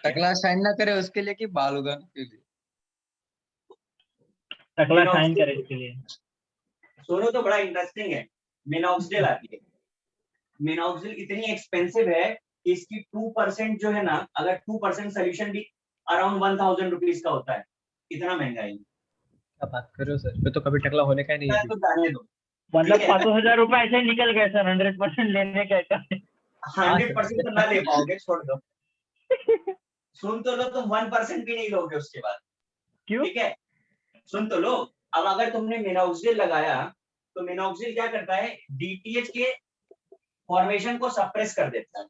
टकला शाइन ना करे उसके लिए कि बाल उगाने के लिए? टकला शाइन करे इसके लिए। सुनो तो बड़ा इंटरेस्टिंग है, मिनॉक्सिडिल आती है। मिनॉक्सिडिल इतनी एक्सपेंसिव है कि इसकी 2% जो है ना, अगर 2% सोल्यूशन भी अराउंड 1000 रुपीज का होता है, इतना महंगा है। क्या बात कर रहे हो सर, फिर तो कभी टकला होने का ही नहीं है। तो जाने दो, मतलब ठीक है? 5,000 रुपए ऐसे ही निकल गए सर 100% लेने का। 100% तो ना ले पाओगे, छोड़ दो। सुन तो लो, तुम 1% भी नहीं लोगे उसके बाद। क्यों? ठीक है, सुन तो लो। अब अगर तुमने मिनॉक्सिडिल लगाया, तो मिनॉक्सिडिल क्या करता है, डीटीएच के फॉर्मेशन को सप्रेस कर देता है,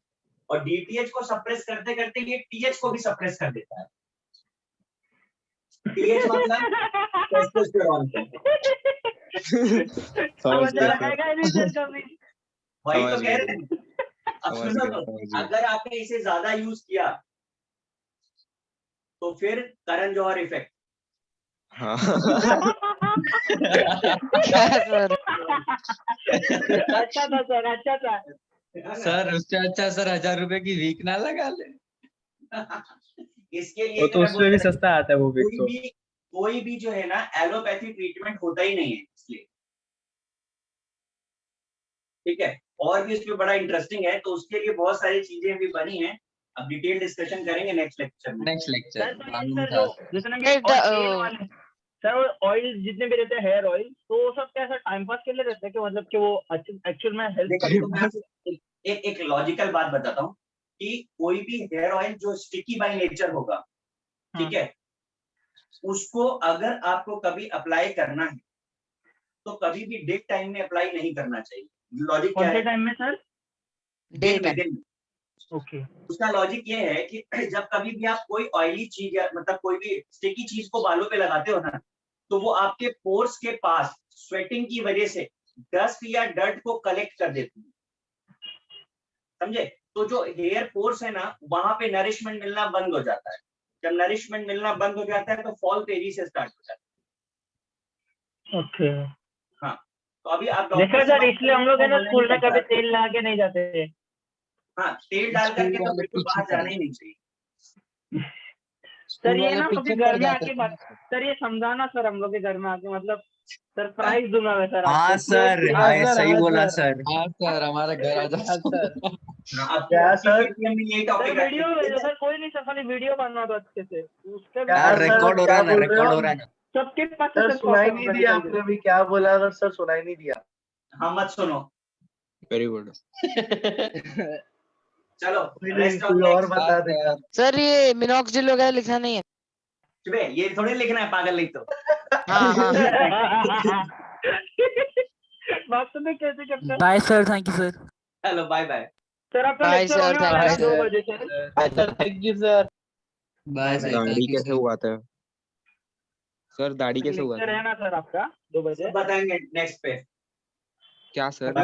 और डीटीएच को सप्रेस करते करते ये टीएच को भी सप्रेस कर देता है। टीएच मतलब टेस्टोस्टेरोन को। समझ गया सर। लगाएगा नहीं सर कभी। वही तो समझ कह गया रहे हैं। अब समझ सुनो गया तो, समझ गया। अगर आपने इसे ज्यादा यूज किया, तो फिर करण जौहर इफेक्ट। हाँ। सर अच्छा था सर, अच्छा था। सर उससे अच्छा सर 1000 रुपए की वीक ना लगा ले। इसके लिए वो तो मैं उसमें भी बोलता सस्ता आता है वो विक तो। कोई भी जो है ना, एलोपैथी ट्रीटमेंट होता ही नहीं है इसलिए, ठीक है? और भी इसमें बड़ा इंटरेस्टिंग है, तो उसके लिए बहुत सारी चीजें भी बनी हैं। अब डिटेल डिस्कशन करेंगे नेक्स्ट लेक्चर में। Next lecture. सर तो ये सर जो जितने भी Sir, the, तेल वाले सर, ऑयल जितने भी रहते हैं, हेयर ऑयल, तो वो सब कैसा टाइम पास के लिए रहते हैं कि मतलब कि वो एक्चुअल में हेल्प देखो, करते तो मैं आपको एक लॉजिकल बात बताता हूँ कि कोई भी हेयर ऑयल जो स्टिकी बाय नेचर होगा, ठीक है, उसको अगर आपको कभी अप्लाई करना है, तो कभी भी डे टाइम में अप्लाई नहीं करना चाहिए। लॉजिक क्या कौन से है? टाइम में सर? दिन में, दिन में। ओके। उसका लॉजिक ये है कि जब कभी भी आप कोई ऑयली चीज या मतलब कोई भी स्टिकी चीज को बालों पे लगाते हो ना, तो वो आपके पोर्स के पास स्वेटिंग की वजह से डस्ट या डर्ट को कलेक्ट कर देती है, समझे? तो जो हेयर पोर्स है ना, वहां पे नरिशमेंट मिलना बंद हो जाता है। जब नरिशमेंट मिलना बंद हो जाता है, तो फॉल तेजी से स्टार्ट हो जाता है। ओके। हाँ, तो अभी आप देखा डॉक्टर सर, इसलिए हम लोग है ना बोलने स्कूल में नहीं कभी पड़ता। तेल लगा के नहीं जाते थे। हाँ, तेल डाल करके तो बिल्कुल बाहर जाना ही नहीं चाहिए। सर ये ना कभी घर में आके बात, सर ये समझाना सर हम लोग के घर में आके, मतलब सरप्राइज दूंगा मैं सर हाँ आपको। सर, हाँ हाँ सर, सही हाँ बोला सर। सर। हाँ सर, हमारे घर आ जाओ। हाँ सर। अब क्या सर? यही सर टॉपिक वीडियो भेजो सर, कोई नहीं सर, खाली वीडियो बनवा दो अच्छे से उसके क्या बाद सर, रिकॉर्ड हो क्या रहा है ना, बोल रहे रिकॉर्ड हो? हो रहा है ना। सबके पास सर सर सुनाई कॉपी नहीं दिया आपने अभी क्या बोला, अगर सर सुनाई नहीं दिया। हाँ, मत सुनो। Very good. चलो, कोई नहीं, रेस्ट ऑफ कोई और नेक्स्ट। बता देगा। सर ये मिनॉक्सिडिल वगैरह लिखा नहीं है? चुपे, ये थोड़ी लिखना है पागल नहीं तो। हाँ हाँ बात तो मैं कैसे करता हूँ? Bye sir, thank you sir. चलो बाय बाय। सर आपका बाय लेक्चर सर, होने वाला है थैंक यू 2 सर। बजे sir. Thank you sir. Bye sir, दाढ़ी थैंक यू कैसे सर। उगाते हैं सर? दाढ़ी कैसे लेक्चर उगाते है हैं? ना सर आपका 2 बजे? सब बताएंगे नेक्स्ट पे। क्या सर?